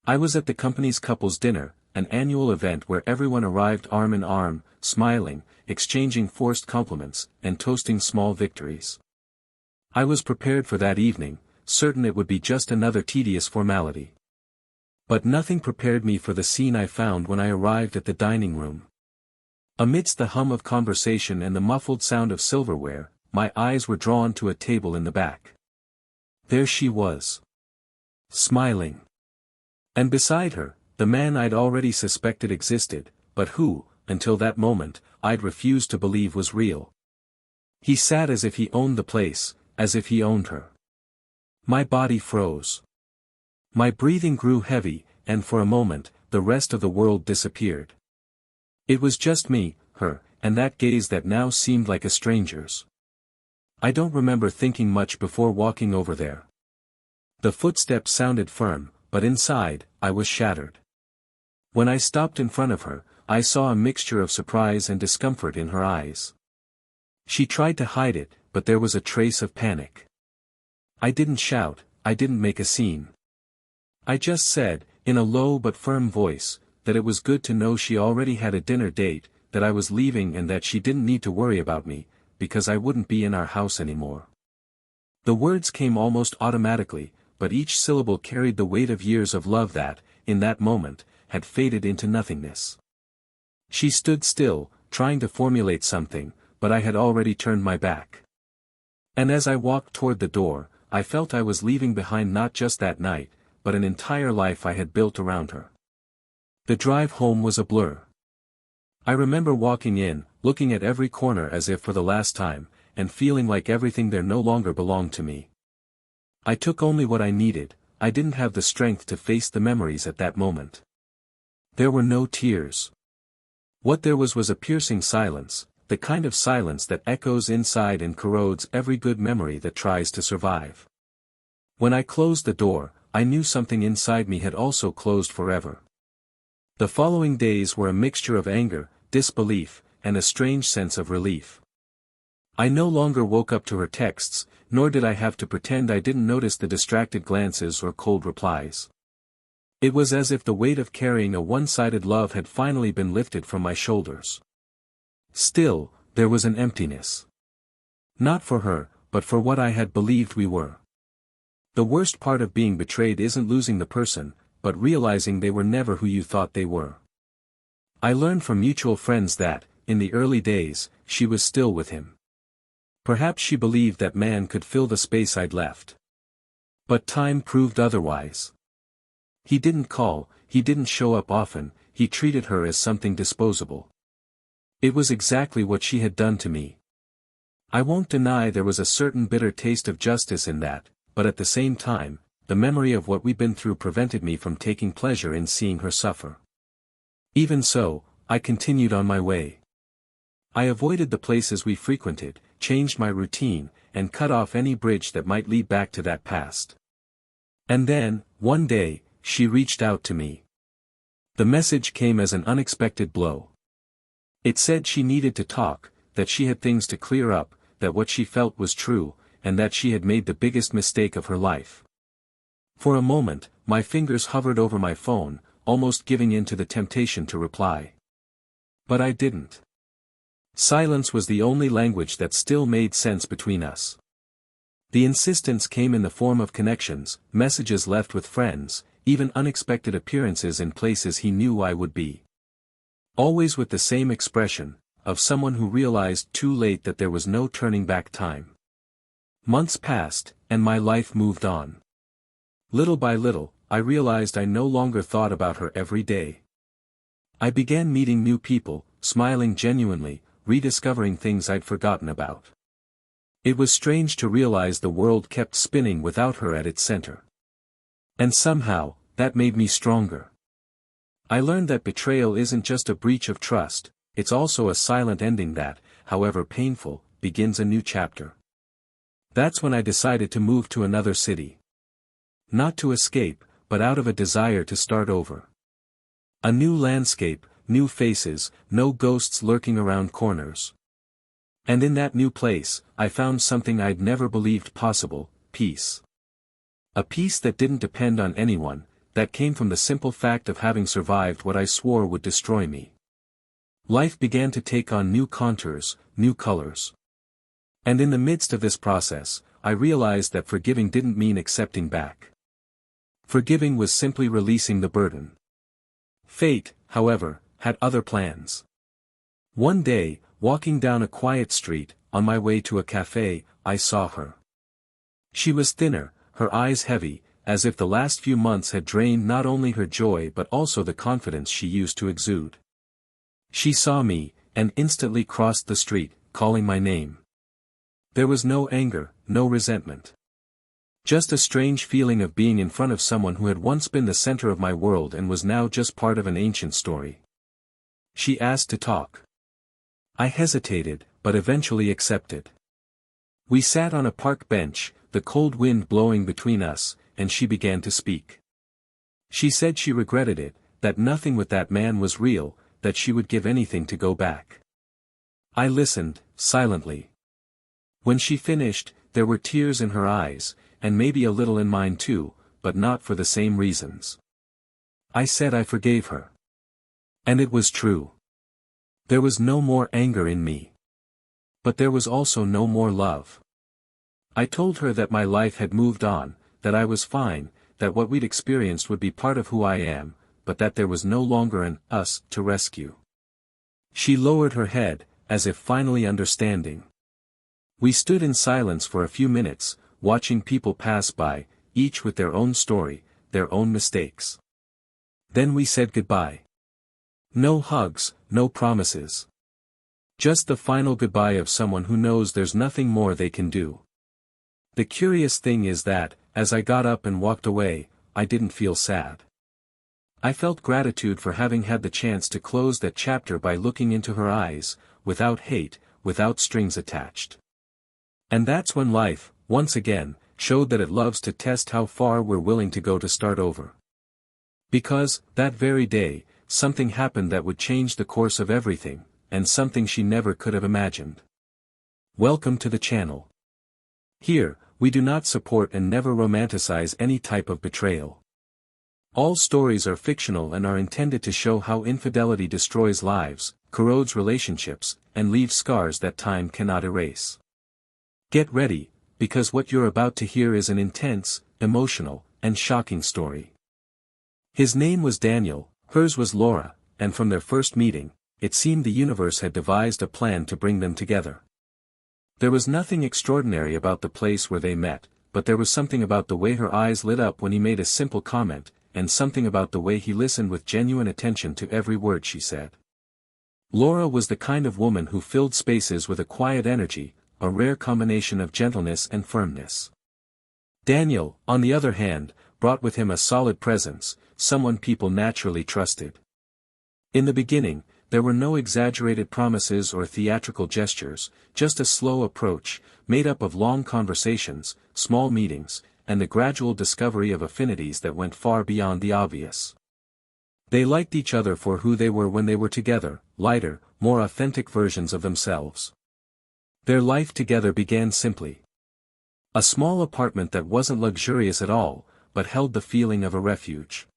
I was at the company's couples dinner, an annual event where everyone arrived arm in arm, smiling, exchanging forced compliments, and toasting small victories. I was prepared for that evening, certain it would be just another tedious formality. But nothing prepared me for the scene I found when I arrived at the dining room. Amidst the hum of conversation and the muffled sound of silverware, my eyes were drawn to a table in the back. There she was. Smiling. And beside her, the man I'd already suspected existed, but who, until that moment, I'd refused to believe was real. He sat as if he owned the place, as if he owned her. My body froze. My breathing grew heavy, and for a moment, the rest of the world disappeared. It was just me, her, and that gaze that now seemed like a stranger's. I don't remember thinking much before walking over there. The footsteps sounded firm, but inside, I was shattered. When I stopped in front of her, I saw a mixture of surprise and discomfort in her eyes. She tried to hide it, but there was a trace of panic. I didn't shout, I didn't make a scene. I just said, in a low but firm voice, that it was good to know she already had a dinner date, that I was leaving and that she didn't need to worry about me, because I wouldn't be in our house anymore. The words came almost automatically, but each syllable carried the weight of years of love that, in that moment, had faded into nothingness. She stood still, trying to formulate something, but I had already turned my back. And as I walked toward the door, I felt I was leaving behind not just that night, but an entire life I had built around her. The drive home was a blur. I remember walking in, looking at every corner as if for the last time, and feeling like everything there no longer belonged to me. I took only what I needed, I didn't have the strength to face the memories at that moment. There were no tears. What there was a piercing silence, the kind of silence that echoes inside and corrodes every good memory that tries to survive. When I closed the door, I knew something inside me had also closed forever. The following days were a mixture of anger, disbelief, and a strange sense of relief. I no longer woke up to her texts, nor did I have to pretend I didn't notice the distracted glances or cold replies. It was as if the weight of carrying a one-sided love had finally been lifted from my shoulders. Still, there was an emptiness. Not for her, but for what I had believed we were. The worst part of being betrayed isn't losing the person, but realizing they were never who you thought they were. I learned from mutual friends that, in the early days, she was still with him. Perhaps she believed that man could fill the space I'd left. But time proved otherwise. He didn't call, he didn't show up often, he treated her as something disposable. It was exactly what she had done to me. I won't deny there was a certain bitter taste of justice in that, but at the same time, the memory of what we'd been through prevented me from taking pleasure in seeing her suffer. Even so, I continued on my way. I avoided the places we frequented, changed my routine, and cut off any bridge that might lead back to that past. And then, one day, she reached out to me. The message came as an unexpected blow. It said she needed to talk, that she had things to clear up, that what she felt was true, and that she had made the biggest mistake of her life. For a moment, my fingers hovered over my phone, almost giving in to the temptation to reply. But I didn't. Silence was the only language that still made sense between us. The insistence came in the form of connections, messages left with friends, even unexpected appearances in places he knew I would be. Always with the same expression, of someone who realized too late that there was no turning back time. Months passed, and my life moved on. Little by little, I realized I no longer thought about her every day. I began meeting new people, smiling genuinely, rediscovering things I'd forgotten about. It was strange to realize the world kept spinning without her at its center. And somehow, that made me stronger. I learned that betrayal isn't just a breach of trust, it's also a silent ending that, however painful, begins a new chapter. That's when I decided to move to another city. Not to escape, but out of a desire to start over. A new landscape, new faces, no ghosts lurking around corners. And in that new place, I found something I'd never believed possible, peace. A peace that didn't depend on anyone, that came from the simple fact of having survived what I swore would destroy me. Life began to take on new contours, new colors. And in the midst of this process, I realized that forgiving didn't mean accepting back. Forgiving was simply releasing the burden. Fate, however, had other plans. One day, walking down a quiet street, on my way to a cafe, I saw her. She was thinner, her eyes heavy, as if the last few months had drained not only her joy but also the confidence she used to exude. She saw me, and instantly crossed the street, calling my name. There was no anger, no resentment. Just a strange feeling of being in front of someone who had once been the center of my world and was now just part of an ancient story. She asked to talk. I hesitated, but eventually accepted. We sat on a park bench, the cold wind blowing between us, and she began to speak. She said she regretted it, that nothing with that man was real, that she would give anything to go back. I listened, silently. When she finished, there were tears in her eyes, and maybe a little in mine too, but not for the same reasons. I said I forgave her. And it was true. There was no more anger in me. But there was also no more love. I told her that my life had moved on, that I was fine, that what we'd experienced would be part of who I am, but that there was no longer an us to rescue. She lowered her head, as if finally understanding. We stood in silence for a few minutes, watching people pass by, each with their own story, their own mistakes. Then we said goodbye. No hugs, no promises. Just the final goodbye of someone who knows there's nothing more they can do. The curious thing is that, as I got up and walked away, I didn't feel sad. I felt gratitude for having had the chance to close that chapter by looking into her eyes, without hate, without strings attached. And that's when life, once again, showed that it loves to test how far we're willing to go to start over. Because, that very day, something happened that would change the course of everything, and something she never could have imagined. Welcome to the channel. Here, we do not support and never romanticize any type of betrayal. All stories are fictional and are intended to show how infidelity destroys lives, corrodes relationships, and leaves scars that time cannot erase. Get ready, because what you're about to hear is an intense, emotional, and shocking story. His name was Daniel, hers was Laura, and from their first meeting, it seemed the universe had devised a plan to bring them together. There was nothing extraordinary about the place where they met, but there was something about the way her eyes lit up when he made a simple comment, and something about the way he listened with genuine attention to every word she said. Laura was the kind of woman who filled spaces with a quiet energy, a rare combination of gentleness and firmness. Daniel, on the other hand, brought with him a solid presence, someone people naturally trusted. In the beginning, there were no exaggerated promises or theatrical gestures, just a slow approach, made up of long conversations, small meetings, and the gradual discovery of affinities that went far beyond the obvious. They liked each other for who they were when they were together, lighter, more authentic versions of themselves. Their life together began simply. A small apartment that wasn't luxurious at all, but held the feeling of a refuge.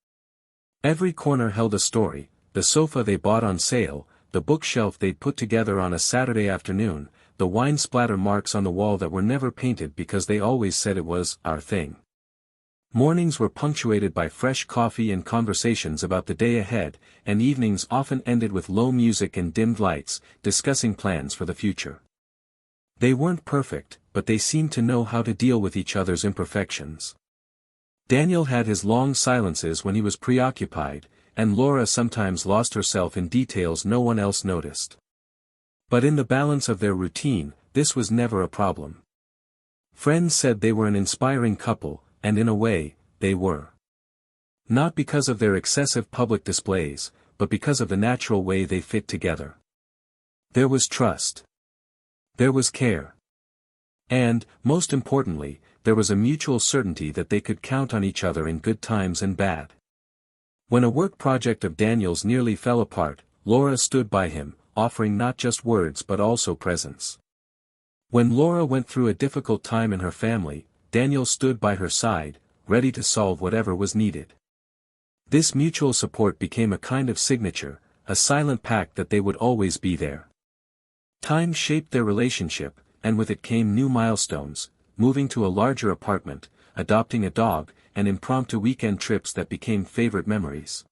Every corner held a story, the sofa they bought on sale, the bookshelf they'd put together on a Saturday afternoon, the wine splatter marks on the wall that were never painted because they always said it was our thing. Mornings were punctuated by fresh coffee and conversations about the day ahead, and evenings often ended with low music and dimmed lights, discussing plans for the future. They weren't perfect, but they seemed to know how to deal with each other's imperfections. Daniel had his long silences when he was preoccupied, and Laura sometimes lost herself in details no one else noticed. But in the balance of their routine, this was never a problem. Friends said they were an inspiring couple, and in a way, they were. Not because of their excessive public displays, but because of the natural way they fit together. There was trust. There was care. And, most importantly, there was a mutual certainty that they could count on each other in good times and bad. When a work project of Daniel's nearly fell apart, Laura stood by him, offering not just words but also presence. When Laura went through a difficult time in her family, Daniel stood by her side, ready to solve whatever was needed. This mutual support became a kind of signature, a silent pact that they would always be there. Time shaped their relationship, and with it came new milestones, moving to a larger apartment, adopting a dog, and impromptu weekend trips that became favorite memories.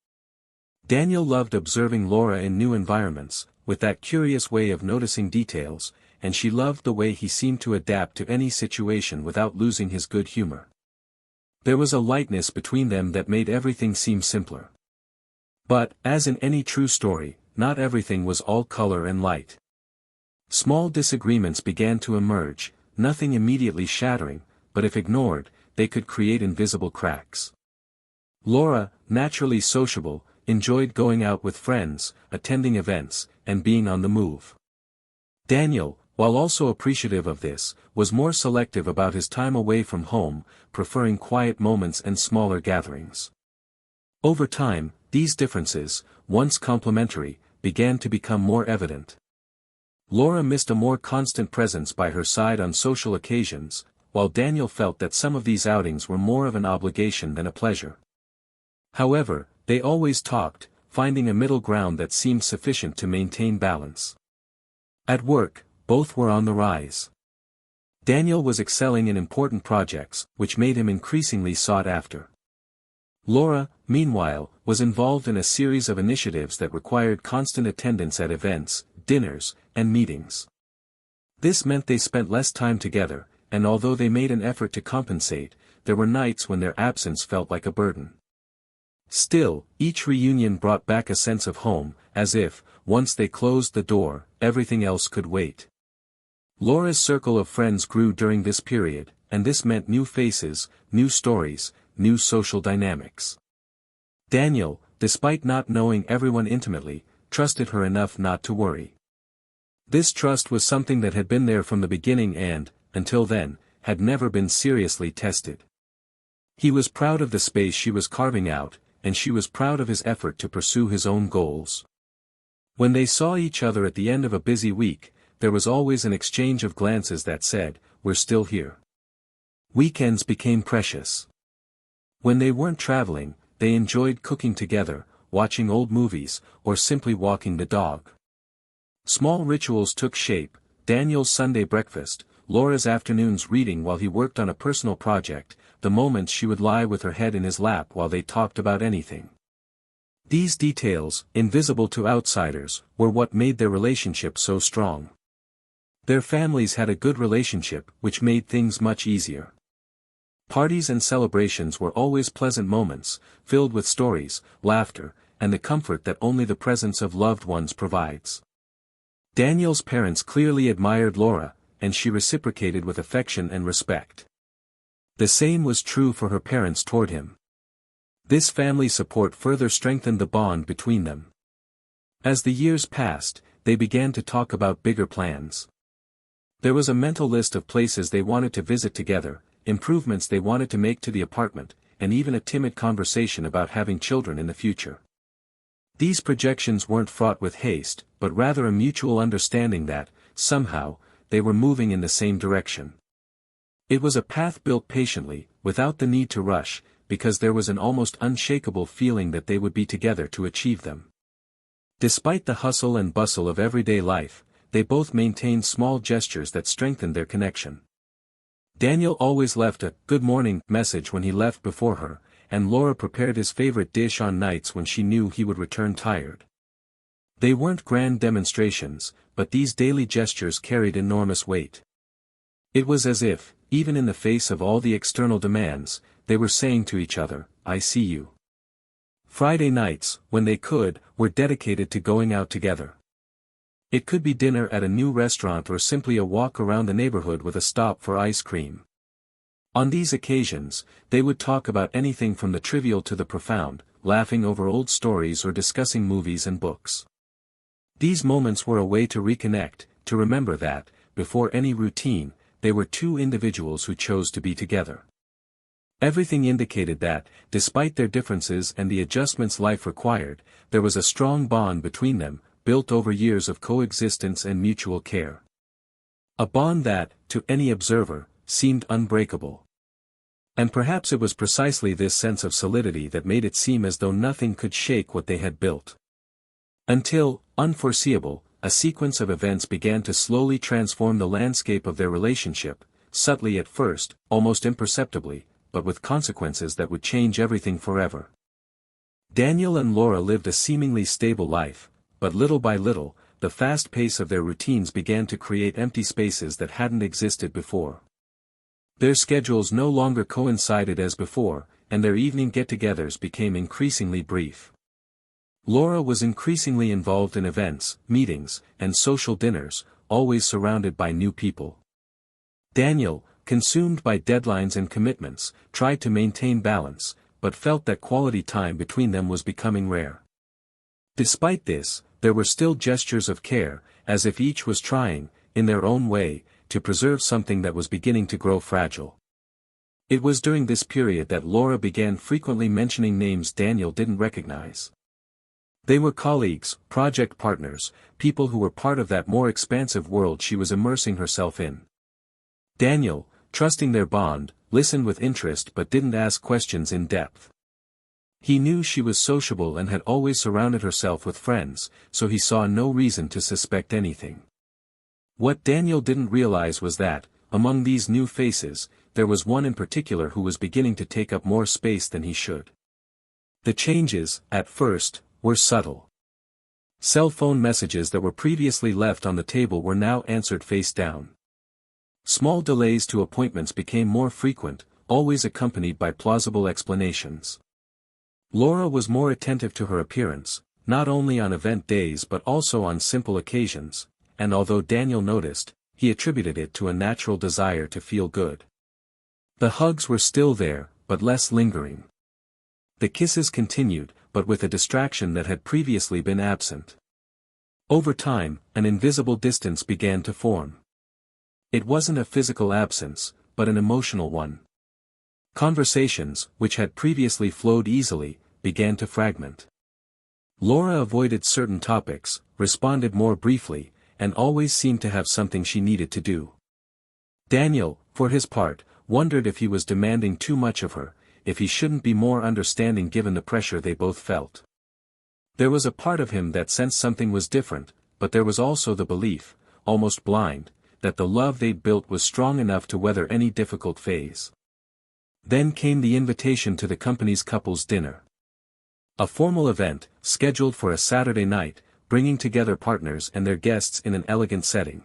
Daniel loved observing Laura in new environments, with that curious way of noticing details, and she loved the way he seemed to adapt to any situation without losing his good humor. There was a lightness between them that made everything seem simpler. But, as in any true story, not everything was all color and light. Small disagreements began to emerge, nothing immediately shattering, but if ignored, they could create invisible cracks. Laura, naturally sociable, enjoyed going out with friends, attending events, and being on the move. Daniel, while also appreciative of this, was more selective about his time away from home, preferring quiet moments and smaller gatherings. Over time, these differences, once complementary, began to become more evident. Laura missed a more constant presence by her side on social occasions, while Daniel felt that some of these outings were more of an obligation than a pleasure. However, they always talked, finding a middle ground that seemed sufficient to maintain balance. At work, both were on the rise. Daniel was excelling in important projects, which made him increasingly sought after. Laura, meanwhile, was involved in a series of initiatives that required constant attendance at events, dinners, and meetings. This meant they spent less time together, and although they made an effort to compensate, there were nights when their absence felt like a burden. Still, each reunion brought back a sense of home, as if, once they closed the door, everything else could wait. Laura's circle of friends grew during this period, and this meant new faces, new stories, new social dynamics. Daniel, despite not knowing everyone intimately, trusted her enough not to worry. This trust was something that had been there from the beginning and, until then, had never been seriously tested. He was proud of the space she was carving out, and she was proud of his effort to pursue his own goals. When they saw each other at the end of a busy week, there was always an exchange of glances that said, "We're still here." Weekends became precious. When they weren't traveling, they enjoyed cooking together, watching old movies, or simply walking the dog. Small rituals took shape: Daniel's Sunday breakfast, Laura's afternoons reading while he worked on a personal project, the moments she would lie with her head in his lap while they talked about anything. These details, invisible to outsiders, were what made their relationship so strong. Their families had a good relationship, which made things much easier. Parties and celebrations were always pleasant moments, filled with stories, laughter, and the comfort that only the presence of loved ones provides. Daniel's parents clearly admired Laura, and she reciprocated with affection and respect. The same was true for her parents toward him. This family support further strengthened the bond between them. As the years passed, they began to talk about bigger plans. There was a mental list of places they wanted to visit together, improvements they wanted to make to the apartment, and even a timid conversation about having children in the future. These projections weren't fraught with haste, but rather a mutual understanding that, somehow, they were moving in the same direction. It was a path built patiently, without the need to rush, because there was an almost unshakable feeling that they would be together to achieve them. Despite the hustle and bustle of everyday life, they both maintained small gestures that strengthened their connection. Daniel always left a "good morning" message when he left before her, and Laura prepared his favorite dish on nights when she knew he would return tired. They weren't grand demonstrations, but these daily gestures carried enormous weight. It was as if, even in the face of all the external demands, they were saying to each other, "I see you." Friday nights, when they could, were dedicated to going out together. It could be dinner at a new restaurant or simply a walk around the neighborhood with a stop for ice cream. On these occasions, they would talk about anything from the trivial to the profound, laughing over old stories or discussing movies and books. These moments were a way to reconnect, to remember that, before any routine, they were two individuals who chose to be together. Everything indicated that, despite their differences and the adjustments life required, there was a strong bond between them, built over years of coexistence and mutual care. A bond that, to any observer, seemed unbreakable. And perhaps it was precisely this sense of solidity that made it seem as though nothing could shake what they had built. Until, unforeseeable, a sequence of events began to slowly transform the landscape of their relationship, subtly at first, almost imperceptibly, but with consequences that would change everything forever. Daniel and Laura lived a seemingly stable life, but little by little, the fast pace of their routines began to create empty spaces that hadn't existed before. Their schedules no longer coincided as before, and their evening get-togethers became increasingly brief. Laura was increasingly involved in events, meetings, and social dinners, always surrounded by new people. Daniel, consumed by deadlines and commitments, tried to maintain balance, but felt that quality time between them was becoming rare. Despite this, there were still gestures of care, as if each was trying, in their own way, to preserve something that was beginning to grow fragile. It was during this period that Laura began frequently mentioning names Daniel didn't recognize. They were colleagues, project partners, people who were part of that more expansive world she was immersing herself in. Daniel, trusting their bond, listened with interest but didn't ask questions in depth. He knew she was sociable and had always surrounded herself with friends, so he saw no reason to suspect anything. What Daniel didn't realize was that, among these new faces, there was one in particular who was beginning to take up more space than he should. The changes, at first, were subtle. Cell phone messages that were previously left on the table were now answered face down. Small delays to appointments became more frequent, always accompanied by plausible explanations. Laura was more attentive to her appearance, not only on event days but also on simple occasions, and although Daniel noticed, he attributed it to a natural desire to feel good. The hugs were still there, but less lingering. The kisses continued, but with a distraction that had previously been absent. Over time, an invisible distance began to form. It wasn't a physical absence, but an emotional one. Conversations, which had previously flowed easily, began to fragment. Laura avoided certain topics, responded more briefly, and always seemed to have something she needed to do. Daniel, for his part, wondered if he was demanding too much of her, if he shouldn't be more understanding given the pressure they both felt. There was a part of him that sensed something was different, but there was also the belief, almost blind, that the love they'd built was strong enough to weather any difficult phase. Then came the invitation to the company's couples' dinner. A formal event, scheduled for a Saturday night, bringing together partners and their guests in an elegant setting.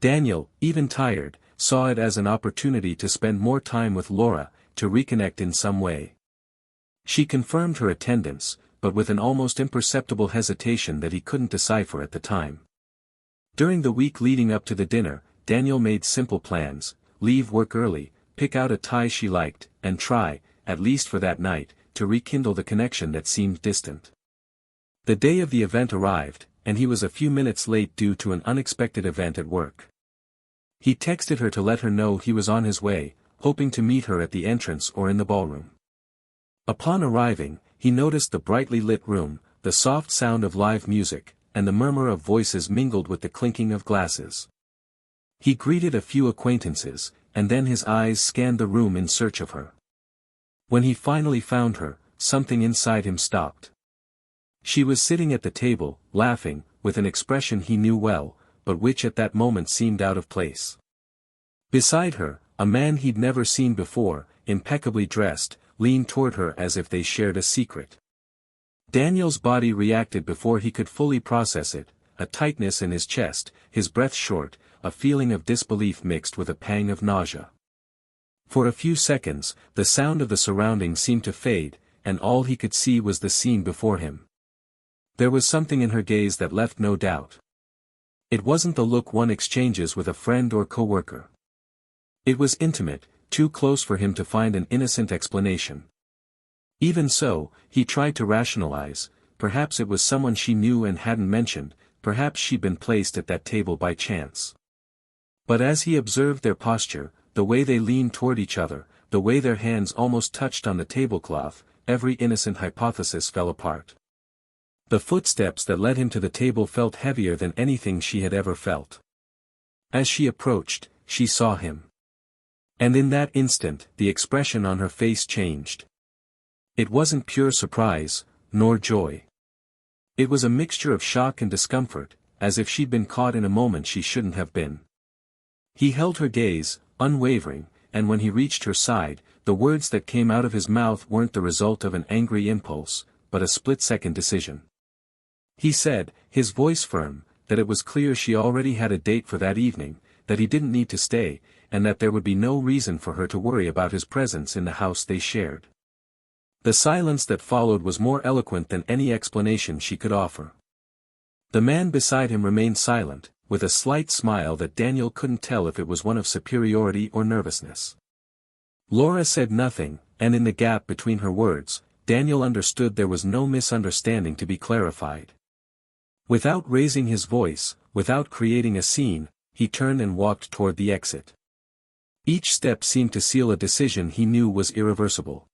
Daniel, even tired, saw it as an opportunity to spend more time with Laura, to reconnect in some way. She confirmed her attendance, but with an almost imperceptible hesitation that he couldn't decipher at the time. During the week leading up to the dinner, Daniel made simple plans: leave work early, pick out a tie she liked, and try, at least for that night, to rekindle the connection that seemed distant. The day of the event arrived, and he was a few minutes late due to an unexpected event at work. He texted her to let her know he was on his way, hoping to meet her at the entrance or in the ballroom. Upon arriving, he noticed the brightly lit room, the soft sound of live music, and the murmur of voices mingled with the clinking of glasses. He greeted a few acquaintances, and then his eyes scanned the room in search of her. When he finally found her, something inside him stopped. She was sitting at the table, laughing, with an expression he knew well, but which at that moment seemed out of place. Beside her, a man he'd never seen before, impeccably dressed, leaned toward her as if they shared a secret. Daniel's body reacted before he could fully process it, a tightness in his chest, his breath short, a feeling of disbelief mixed with a pang of nausea. For a few seconds, the sound of the surroundings seemed to fade, and all he could see was the scene before him. There was something in her gaze that left no doubt. It wasn't the look one exchanges with a friend or coworker. It was intimate, too close for him to find an innocent explanation. Even so, he tried to rationalize: perhaps it was someone she knew and hadn't mentioned, perhaps she'd been placed at that table by chance. But as he observed their posture, the way they leaned toward each other, the way their hands almost touched on the tablecloth, every innocent hypothesis fell apart. The footsteps that led him to the table felt heavier than anything she had ever felt. As she approached, she saw him. And in that instant, the expression on her face changed. It wasn't pure surprise, nor joy. It was a mixture of shock and discomfort, as if she'd been caught in a moment she shouldn't have been. He held her gaze, unwavering, and when he reached her side, the words that came out of his mouth weren't the result of an angry impulse, but a split-second decision. He said, his voice firm, that it was clear she already had a date for that evening, that he didn't need to stay, and that there would be no reason for her to worry about his presence in the house they shared. The silence that followed was more eloquent than any explanation she could offer. The man beside him remained silent, with a slight smile that Daniel couldn't tell if it was one of superiority or nervousness. Laura said nothing, and in the gap between her words, Daniel understood there was no misunderstanding to be clarified. Without raising his voice, without creating a scene, he turned and walked toward the exit. Each step seemed to seal a decision he knew was irreversible.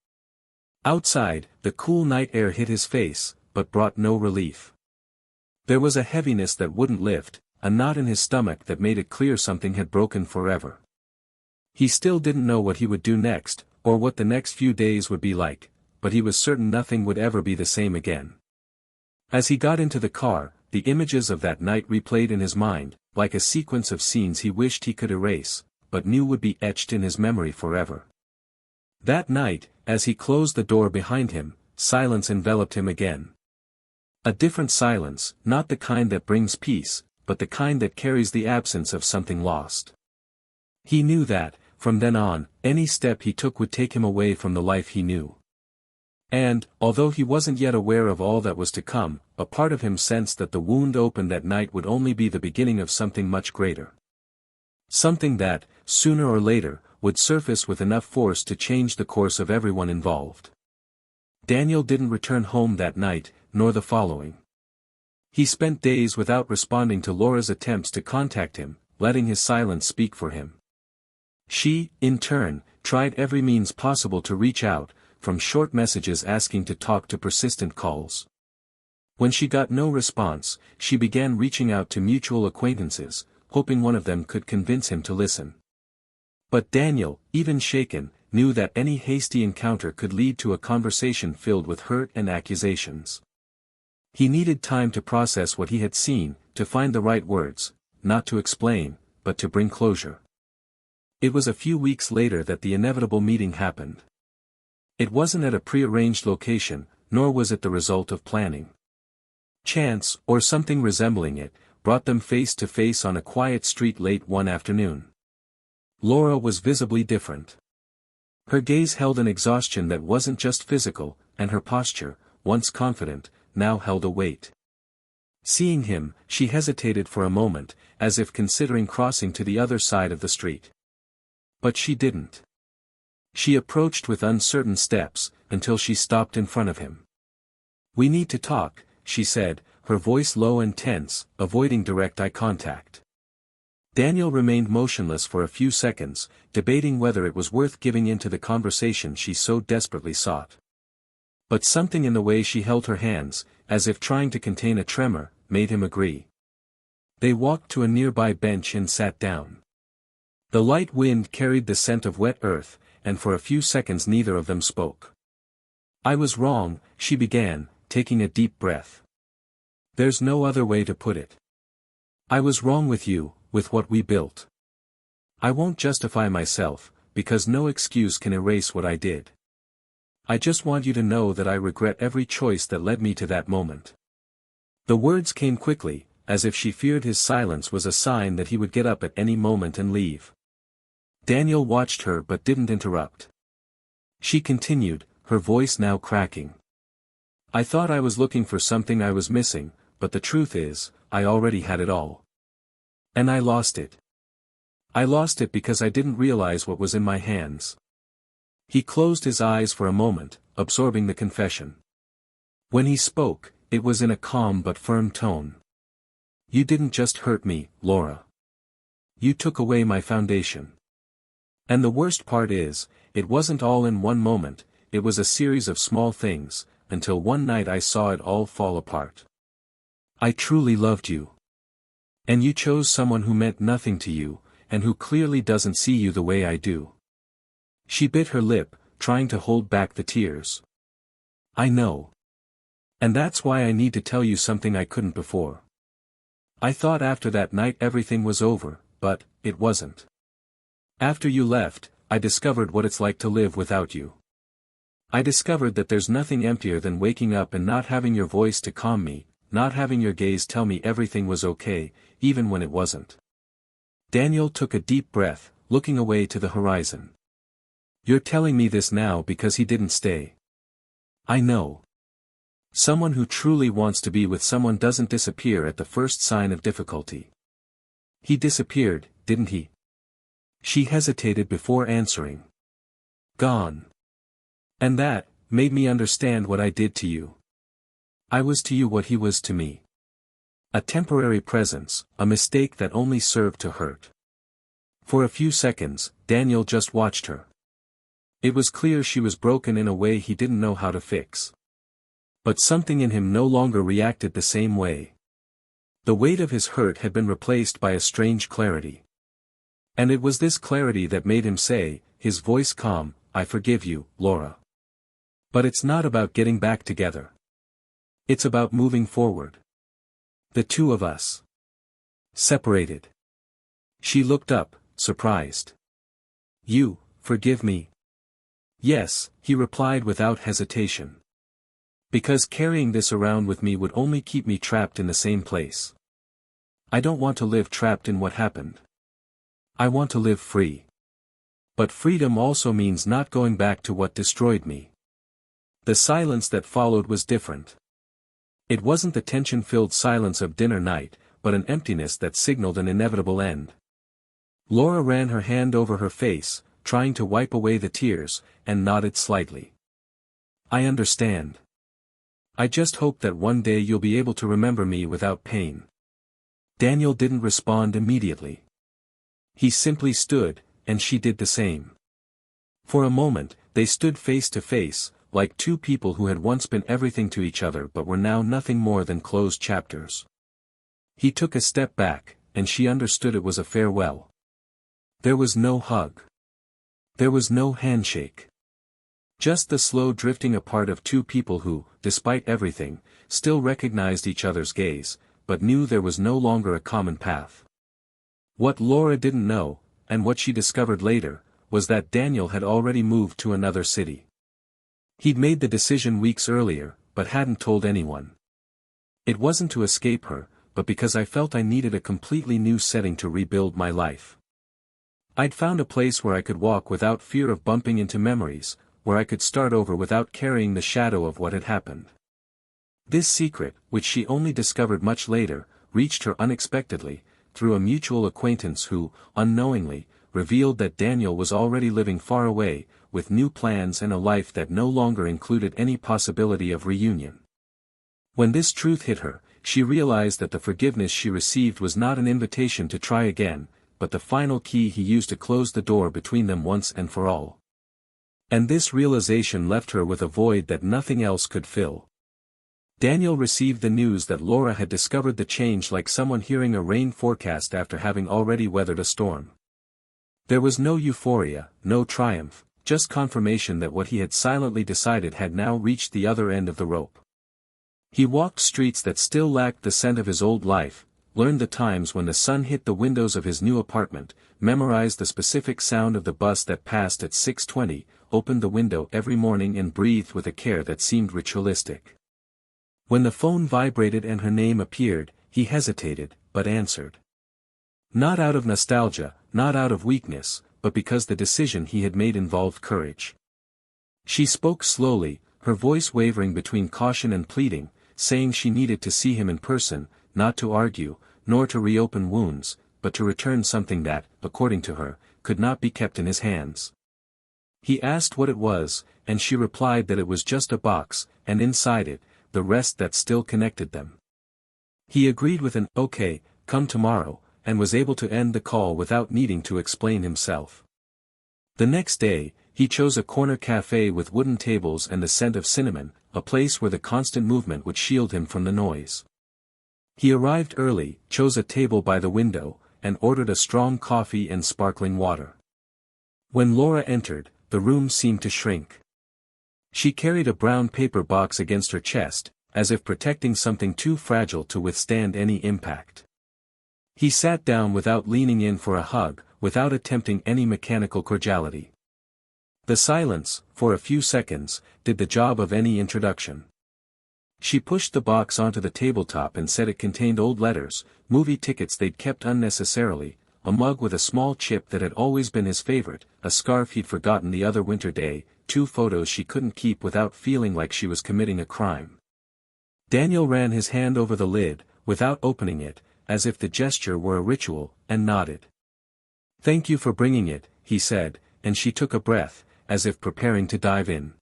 Outside, the cool night air hit his face, but brought no relief. There was a heaviness that wouldn't lift, a knot in his stomach that made it clear something had broken forever. He still didn't know what he would do next, or what the next few days would be like, but he was certain nothing would ever be the same again. As he got into the car, the images of that night replayed in his mind, like a sequence of scenes he wished he could erase, but knew would be etched in his memory forever. That night, as he closed the door behind him, silence enveloped him again. A different silence, not the kind that brings peace, but the kind that carries the absence of something lost. He knew that, from then on, any step he took would take him away from the life he knew. And, although he wasn't yet aware of all that was to come, a part of him sensed that the wound opened that night would only be the beginning of something much greater. Something that, sooner or later, would surface with enough force to change the course of everyone involved. Daniel didn't return home that night, nor the following. He spent days without responding to Laura's attempts to contact him, letting his silence speak for him. She, in turn, tried every means possible to reach out, from short messages asking to talk to persistent calls. When she got no response, she began reaching out to mutual acquaintances, hoping one of them could convince him to listen. But Daniel, even shaken, knew that any hasty encounter could lead to a conversation filled with hurt and accusations. He needed time to process what he had seen, to find the right words, not to explain, but to bring closure. It was a few weeks later that the inevitable meeting happened. It wasn't at a prearranged location, nor was it the result of planning. Chance, or something resembling it, brought them face to face on a quiet street late one afternoon. Laura was visibly different. Her gaze held an exhaustion that wasn't just physical, and her posture, once confident, now held a weight. Seeing him, she hesitated for a moment, as if considering crossing to the other side of the street. But she didn't. She approached with uncertain steps, until she stopped in front of him. "We need to talk," she said, her voice low and tense, avoiding direct eye contact. Daniel remained motionless for a few seconds, debating whether it was worth giving in to the conversation she so desperately sought. But something in the way she held her hands, as if trying to contain a tremor, made him agree. They walked to a nearby bench and sat down. The light wind carried the scent of wet earth, and for a few seconds neither of them spoke. "I was wrong," she began, taking a deep breath. "There's no other way to put it. I was wrong with you, with what we built. I won't justify myself, because no excuse can erase what I did. I just want you to know that I regret every choice that led me to that moment." The words came quickly, as if she feared his silence was a sign that he would get up at any moment and leave. Daniel watched her but didn't interrupt. She continued, her voice now cracking. "I thought I was looking for something I was missing, but the truth is, I already had it all. And I lost it. I lost it because I didn't realize what was in my hands." He closed his eyes for a moment, absorbing the confession. When he spoke, it was in a calm but firm tone. "You didn't just hurt me, Laura. You took away my foundation. And the worst part is, it wasn't all in one moment, it was a series of small things, until one night I saw it all fall apart. I truly loved you. And you chose someone who meant nothing to you, and who clearly doesn't see you the way I do. She bit her lip, trying to hold back the tears. I know. And that's why I need to tell you something I couldn't before. I thought after that night everything was over, but it wasn't. After you left, I discovered what it's like to live without you. I discovered that there's nothing emptier than waking up and not having your voice to calm me, not having your gaze tell me everything was okay, even when it wasn't. Daniel took a deep breath, looking away to the horizon. You're telling me this now because he didn't stay. I know. Someone who truly wants to be with someone doesn't disappear at the first sign of difficulty. He disappeared, didn't he? She hesitated before answering. Gone. And that made me understand what I did to you. I was to you what he was to me. A temporary presence, a mistake that only served to hurt. For a few seconds, Daniel just watched her. It was clear she was broken in a way he didn't know how to fix. But something in him no longer reacted the same way. The weight of his hurt had been replaced by a strange clarity. And it was this clarity that made him say, his voice calm, I forgive you, Laura. But it's not about getting back together. It's about moving forward. The two of us. Separated. She looked up, surprised. You, forgive me? Yes, he replied without hesitation. Because carrying this around with me would only keep me trapped in the same place. I don't want to live trapped in what happened. I want to live free. But freedom also means not going back to what destroyed me. The silence that followed was different. It wasn't the tension-filled silence of dinner night, but an emptiness that signaled an inevitable end. Laura ran her hand over her face, trying to wipe away the tears, and nodded slightly. I understand. I just hope that one day you'll be able to remember me without pain. Daniel didn't respond immediately. He simply stood, and she did the same. For a moment, they stood face to face, like two people who had once been everything to each other but were now nothing more than closed chapters. He took a step back, and she understood it was a farewell. There was no hug. There was no handshake. Just the slow drifting apart of two people who, despite everything, still recognized each other's gaze, but knew there was no longer a common path. What Laura didn't know, and what she discovered later, was that Daniel had already moved to another city. He'd made the decision weeks earlier, but hadn't told anyone. It wasn't to escape her, but because I felt I needed a completely new setting to rebuild my life. I'd found a place where I could walk without fear of bumping into memories, where I could start over without carrying the shadow of what had happened. This secret, which she only discovered much later, reached her unexpectedly, through a mutual acquaintance who, unknowingly, revealed that Daniel was already living far away, with new plans and a life that no longer included any possibility of reunion. When this truth hit her, she realized that the forgiveness she received was not an invitation to try again, but the final key he used to close the door between them once and for all. And this realization left her with a void that nothing else could fill. Daniel received the news that Laura had discovered the change like someone hearing a rain forecast after having already weathered a storm. There was no euphoria, no triumph, just confirmation that what he had silently decided had now reached the other end of the rope. He walked streets that still lacked the scent of his old life, learned the times when the sun hit the windows of his new apartment, memorized the specific sound of the bus that passed at 6:20, opened the window every morning and breathed with a care that seemed ritualistic. When the phone vibrated and her name appeared, he hesitated, but answered. Not out of nostalgia, not out of weakness, but because the decision he had made involved courage. She spoke slowly, her voice wavering between caution and pleading, saying she needed to see him in person, not to argue, nor to reopen wounds, but to return something that, according to her, could not be kept in his hands. He asked what it was, and she replied that it was just a box, and inside it, the rest that still connected them. He agreed with an "okay, come tomorrow," and was able to end the call without needing to explain himself. The next day, he chose a corner cafe with wooden tables and the scent of cinnamon, a place where the constant movement would shield him from the noise. He arrived early, chose a table by the window, and ordered a strong coffee and sparkling water. When Laura entered, the room seemed to shrink. She carried a brown paper box against her chest, as if protecting something too fragile to withstand any impact. He sat down without leaning in for a hug, without attempting any mechanical cordiality. The silence, for a few seconds, did the job of any introduction. She pushed the box onto the tabletop and said it contained old letters, movie tickets they'd kept unnecessarily, a mug with a small chip that had always been his favorite, a scarf he'd forgotten the other winter day, 2 photos she couldn't keep without feeling like she was committing a crime. Daniel ran his hand over the lid, without opening it, as if the gesture were a ritual, and nodded. "Thank you for bringing it," he said, and she took a breath, as if preparing to dive in.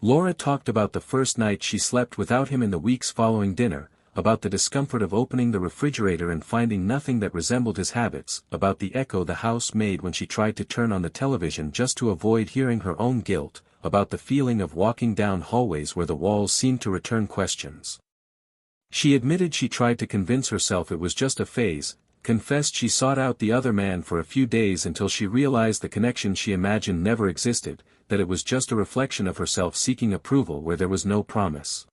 Laura talked about the first night she slept without him in the weeks following dinner, about the discomfort of opening the refrigerator and finding nothing that resembled his habits, about the echo the house made when she tried to turn on the television just to avoid hearing her own guilt, about the feeling of walking down hallways where the walls seemed to return questions. She admitted she tried to convince herself it was just a phase, confessed she sought out the other man for a few days until she realized the connection she imagined never existed, that it was just a reflection of herself seeking approval where there was no promise.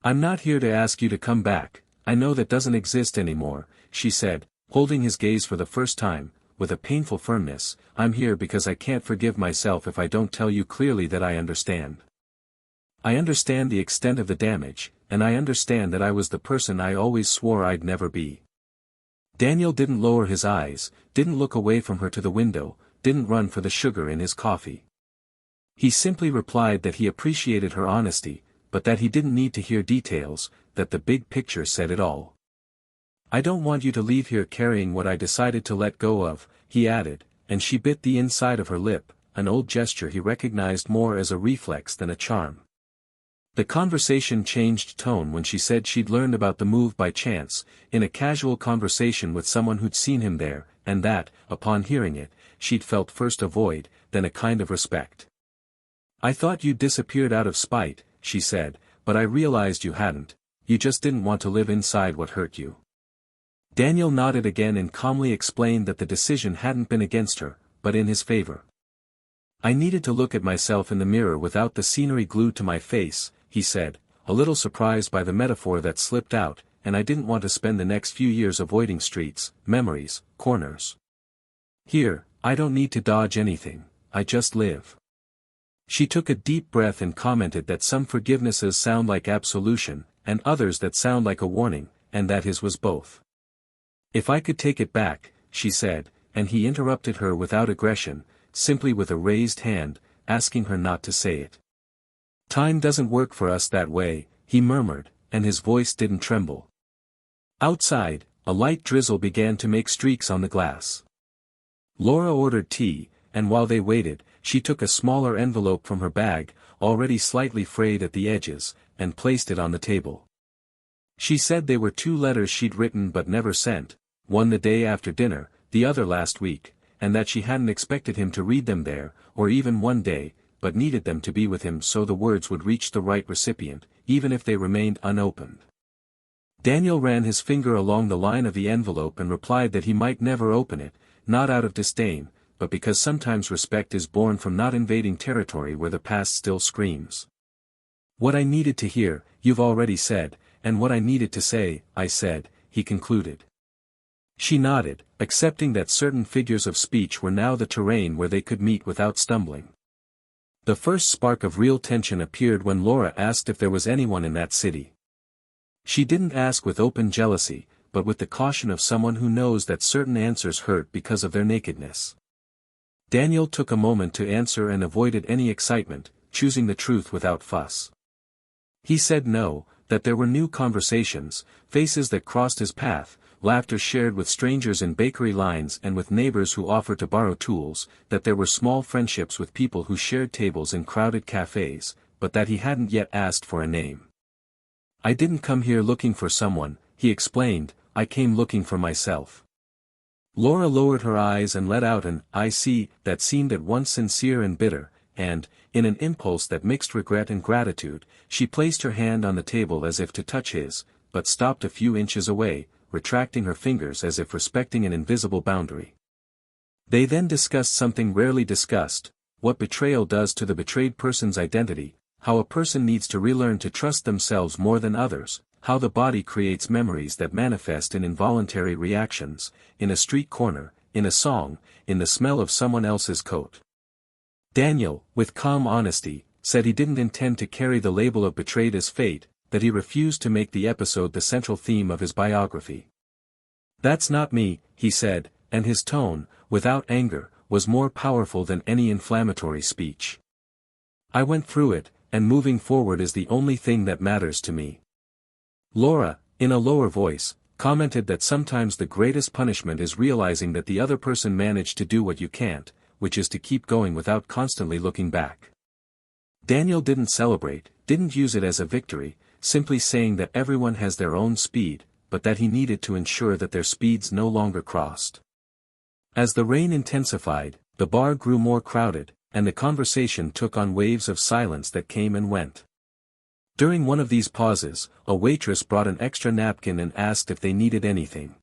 "I'm not here to ask you to come back, I know that doesn't exist anymore," she said, holding his gaze for the first time, with a painful firmness. "I'm here because I can't forgive myself if I don't tell you clearly that I understand. I understand the extent of the damage, and I understand that I was the person I always swore I'd never be." Daniel didn't lower his eyes, didn't look away from her to the window, didn't run for the sugar in his coffee. He simply replied that he appreciated her honesty, but that he didn't need to hear details, that the big picture said it all. "I don't want you to leave here carrying what I decided to let go of," he added, and she bit the inside of her lip, an old gesture he recognized more as a reflex than a charm. The conversation changed tone when she said she'd learned about the move by chance, in a casual conversation with someone who'd seen him there, and that, upon hearing it, she'd felt first a void, then a kind of respect. "I thought you'd disappeared out of spite," she said, "but I realized you hadn't, you just didn't want to live inside what hurt you." Daniel nodded again and calmly explained that the decision hadn't been against her, but in his favor. "I needed to look at myself in the mirror without the scenery glued to my face," he said, a little surprised by the metaphor that slipped out, "and I didn't want to spend the next few years avoiding streets, memories, corners. Here, I don't need to dodge anything, I just live." She took a deep breath and commented that some forgivenesses sound like absolution, and others that sound like a warning, and that his was both. "If I could take it back," she said, and he interrupted her without aggression, simply with a raised hand, asking her not to say it. "Time doesn't work for us that way," he murmured, and his voice didn't tremble. Outside, a light drizzle began to make streaks on the glass. Laura ordered tea, and while they waited, she took a smaller envelope from her bag, already slightly frayed at the edges, and placed it on the table. She said they were 2 letters she'd written but never sent, one the day after dinner, the other last week, and that she hadn't expected him to read them there, or even one day, but needed them to be with him so the words would reach the right recipient, even if they remained unopened. Daniel ran his finger along the line of the envelope and replied that he might never open it, not out of disdain, but because sometimes respect is born from not invading territory where the past still screams. "What I needed to hear, you've already said, and what I needed to say, I said," he concluded. She nodded, accepting that certain figures of speech were now the terrain where they could meet without stumbling. The first spark of real tension appeared when Laura asked if there was anyone in that city. She didn't ask with open jealousy, but with the caution of someone who knows that certain answers hurt because of their nakedness. Daniel took a moment to answer and avoided any excitement, choosing the truth without fuss. He said no, that there were new conversations, faces that crossed his path, laughter shared with strangers in bakery lines and with neighbors who offered to borrow tools, that there were small friendships with people who shared tables in crowded cafes, but that he hadn't yet asked for a name. "I didn't come here looking for someone," he explained, "I came looking for myself." Laura lowered her eyes and let out an "I see" that seemed at once sincere and bitter, and, in an impulse that mixed regret and gratitude, she placed her hand on the table as if to touch his, but stopped a few inches away, retracting her fingers as if respecting an invisible boundary. They then discussed something rarely discussed, what betrayal does to the betrayed person's identity, how a person needs to relearn to trust themselves more than others, how the body creates memories that manifest in involuntary reactions, in a street corner, in a song, in the smell of someone else's coat. Daniel, with calm honesty, said he didn't intend to carry the label of betrayed as fate, that he refused to make the episode the central theme of his biography. "That's not me," he said, and his tone, without anger, was more powerful than any inflammatory speech. "I went through it, and moving forward is the only thing that matters to me." Laura, in a lower voice, commented that sometimes the greatest punishment is realizing that the other person managed to do what you can't, which is to keep going without constantly looking back. Daniel didn't celebrate, didn't use it as a victory, simply saying that everyone has their own speed, but that he needed to ensure that their speeds no longer crossed. As the rain intensified, the bar grew more crowded, and the conversation took on waves of silence that came and went. During one of these pauses, a waitress brought an extra napkin and asked if they needed anything.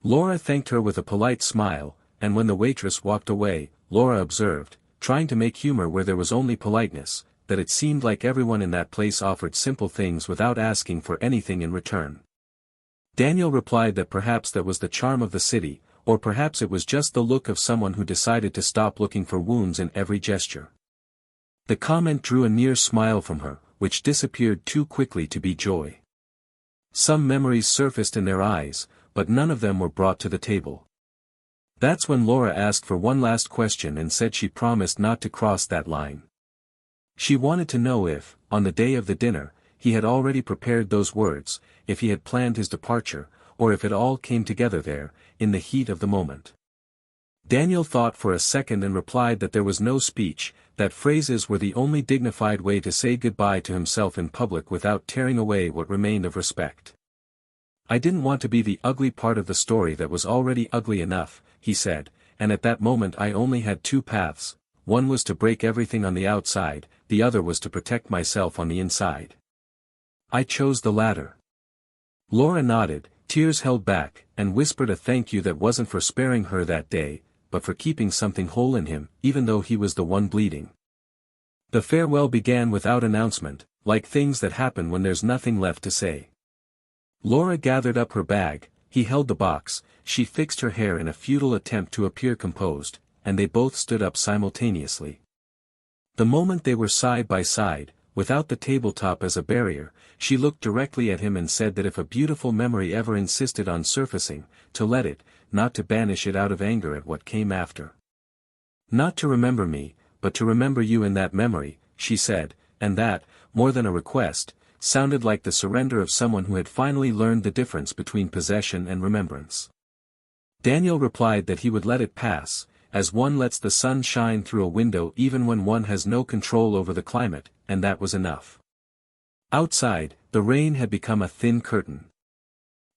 Laura thanked her with a polite smile, and when the waitress walked away, Laura observed, trying to make humor where there was only politeness, that it seemed like everyone in that place offered simple things without asking for anything in return. Daniel replied that perhaps that was the charm of the city, or perhaps it was just the look of someone who decided to stop looking for wounds in every gesture. The comment drew a near smile from her, which disappeared too quickly to be joy. Some memories surfaced in their eyes, but none of them were brought to the table. That's when Laura asked for one last question and said she promised not to cross that line. She wanted to know if, on the day of the dinner, he had already prepared those words, if he had planned his departure, or if it all came together there, in the heat of the moment. Daniel thought for a second and replied that there was no speech, that phrases were the only dignified way to say goodbye to himself in public without tearing away what remained of respect. "I didn't want to be the ugly part of the story that was already ugly enough," he said, "and at that moment I only had two paths, one was to break everything on the outside, the other was to protect myself on the inside. I chose the latter." Laura nodded, tears held back, and whispered a thank you that wasn't for sparing her that day, but for keeping something whole in him, even though he was the one bleeding. The farewell began without announcement, like things that happen when there's nothing left to say. Laura gathered up her bag, he held the box, she fixed her hair in a futile attempt to appear composed, and they both stood up simultaneously. The moment they were side by side, without the tabletop as a barrier, she looked directly at him and said that if a beautiful memory ever insisted on surfacing, to let it, not to banish it out of anger at what came after. "Not to remember me, but to remember you in that memory," she said, and that, more than a request, sounded like the surrender of someone who had finally learned the difference between possession and remembrance. Daniel replied that he would let it pass, as one lets the sun shine through a window even when one has no control over the climate, and that was enough. Outside, the rain had become a thin curtain.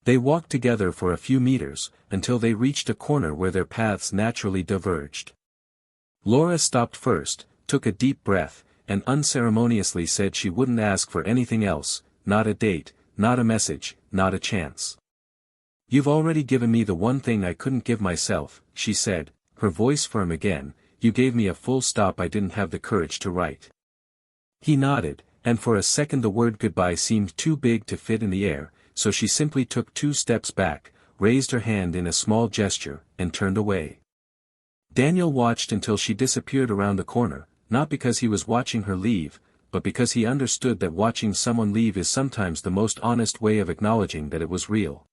They walked together for a few meters, until they reached a corner where their paths naturally diverged. Laura stopped first, took a deep breath, and unceremoniously said she wouldn't ask for anything else, not a date, not a message, not a chance. "You've already given me the one thing I couldn't give myself," she said, her voice firm again, "you gave me a full stop I didn't have the courage to write." He nodded, and for a second the word goodbye seemed too big to fit in the air, so she simply took 2 steps back, raised her hand in a small gesture, and turned away. Daniel watched until she disappeared around the corner, not because he was watching her leave, but because he understood that watching someone leave is sometimes the most honest way of acknowledging that it was real.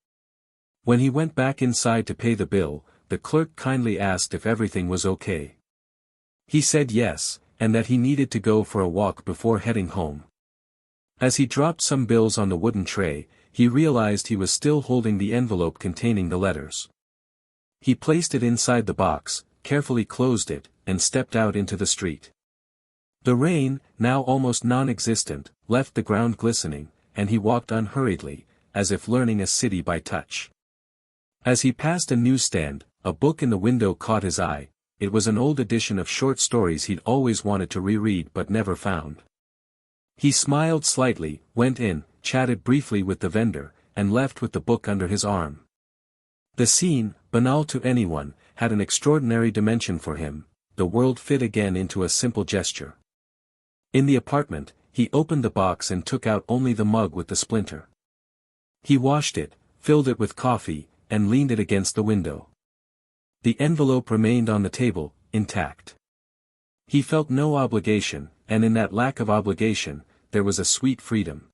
When he went back inside to pay the bill, the clerk kindly asked if everything was okay. He said yes, and that he needed to go for a walk before heading home. As he dropped some bills on the wooden tray, he realized he was still holding the envelope containing the letters. He placed it inside the box, carefully closed it, and stepped out into the street. The rain, now almost non-existent, left the ground glistening, and he walked unhurriedly, as if learning a city by touch. As he passed a newsstand, a book in the window caught his eye. It was an old edition of short stories he'd always wanted to reread but never found. He smiled slightly, went in, chatted briefly with the vendor, and left with the book under his arm. The scene, banal to anyone, had an extraordinary dimension for him, the world fit again into a simple gesture. In the apartment, he opened the box and took out only the mug with the splinter. He washed it, filled it with coffee, and leaned it against the window. The envelope remained on the table, intact. He felt no obligation, and in that lack of obligation, there was a sweet freedom.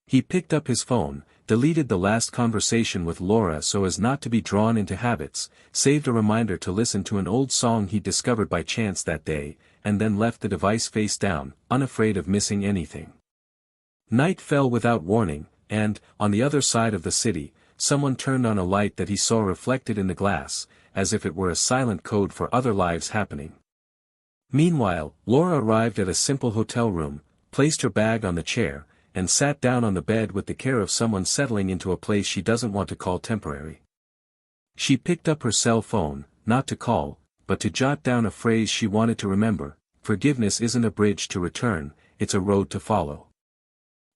He picked up his phone, deleted the last conversation with Laura so as not to be drawn into habits, saved a reminder to listen to an old song he discovered by chance that day, and then left the device face down, unafraid of missing anything. Night fell without warning, and, on the other side of the city, someone turned on a light that he saw reflected in the glass, as if it were a silent code for other lives happening. Meanwhile, Laura arrived at a simple hotel room, placed her bag on the chair, and sat down on the bed with the care of someone settling into a place she doesn't want to call temporary. She picked up her cell phone, not to call, but to jot down a phrase she wanted to remember: forgiveness isn't a bridge to return, it's a road to follow.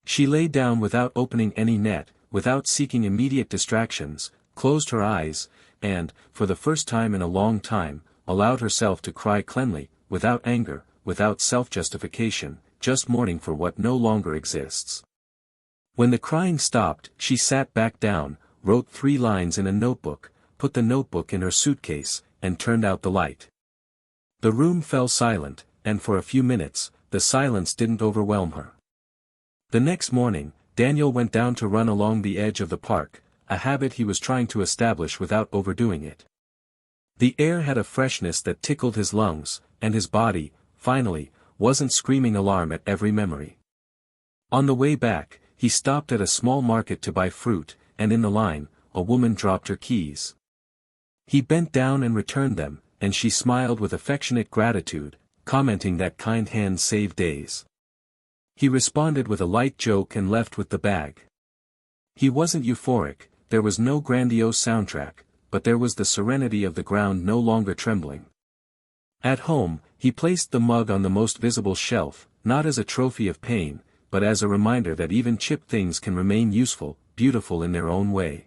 She lay down without opening any net, without seeking immediate distractions, closed her eyes, and, for the first time in a long time, allowed herself to cry cleanly, without anger, without self-justification, just mourning for what no longer exists. When the crying stopped, she sat back down, wrote 3 lines in a notebook, put the notebook in her suitcase, and turned out the light. The room fell silent, and for a few minutes, the silence didn't overwhelm her. The next morning, Daniel went down to run along the edge of the park, a habit he was trying to establish without overdoing it. The air had a freshness that tickled his lungs, and his body, finally, wasn't screaming alarm at every memory. On the way back, he stopped at a small market to buy fruit, and in the line, a woman dropped her keys. He bent down and returned them, and she smiled with affectionate gratitude, commenting that kind hands save days. He responded with a light joke and left with the bag. He wasn't euphoric, there was no grandiose soundtrack, but there was the serenity of the ground no longer trembling. At home, he placed the mug on the most visible shelf, not as a trophy of pain, but as a reminder that even chipped things can remain useful, beautiful in their own way.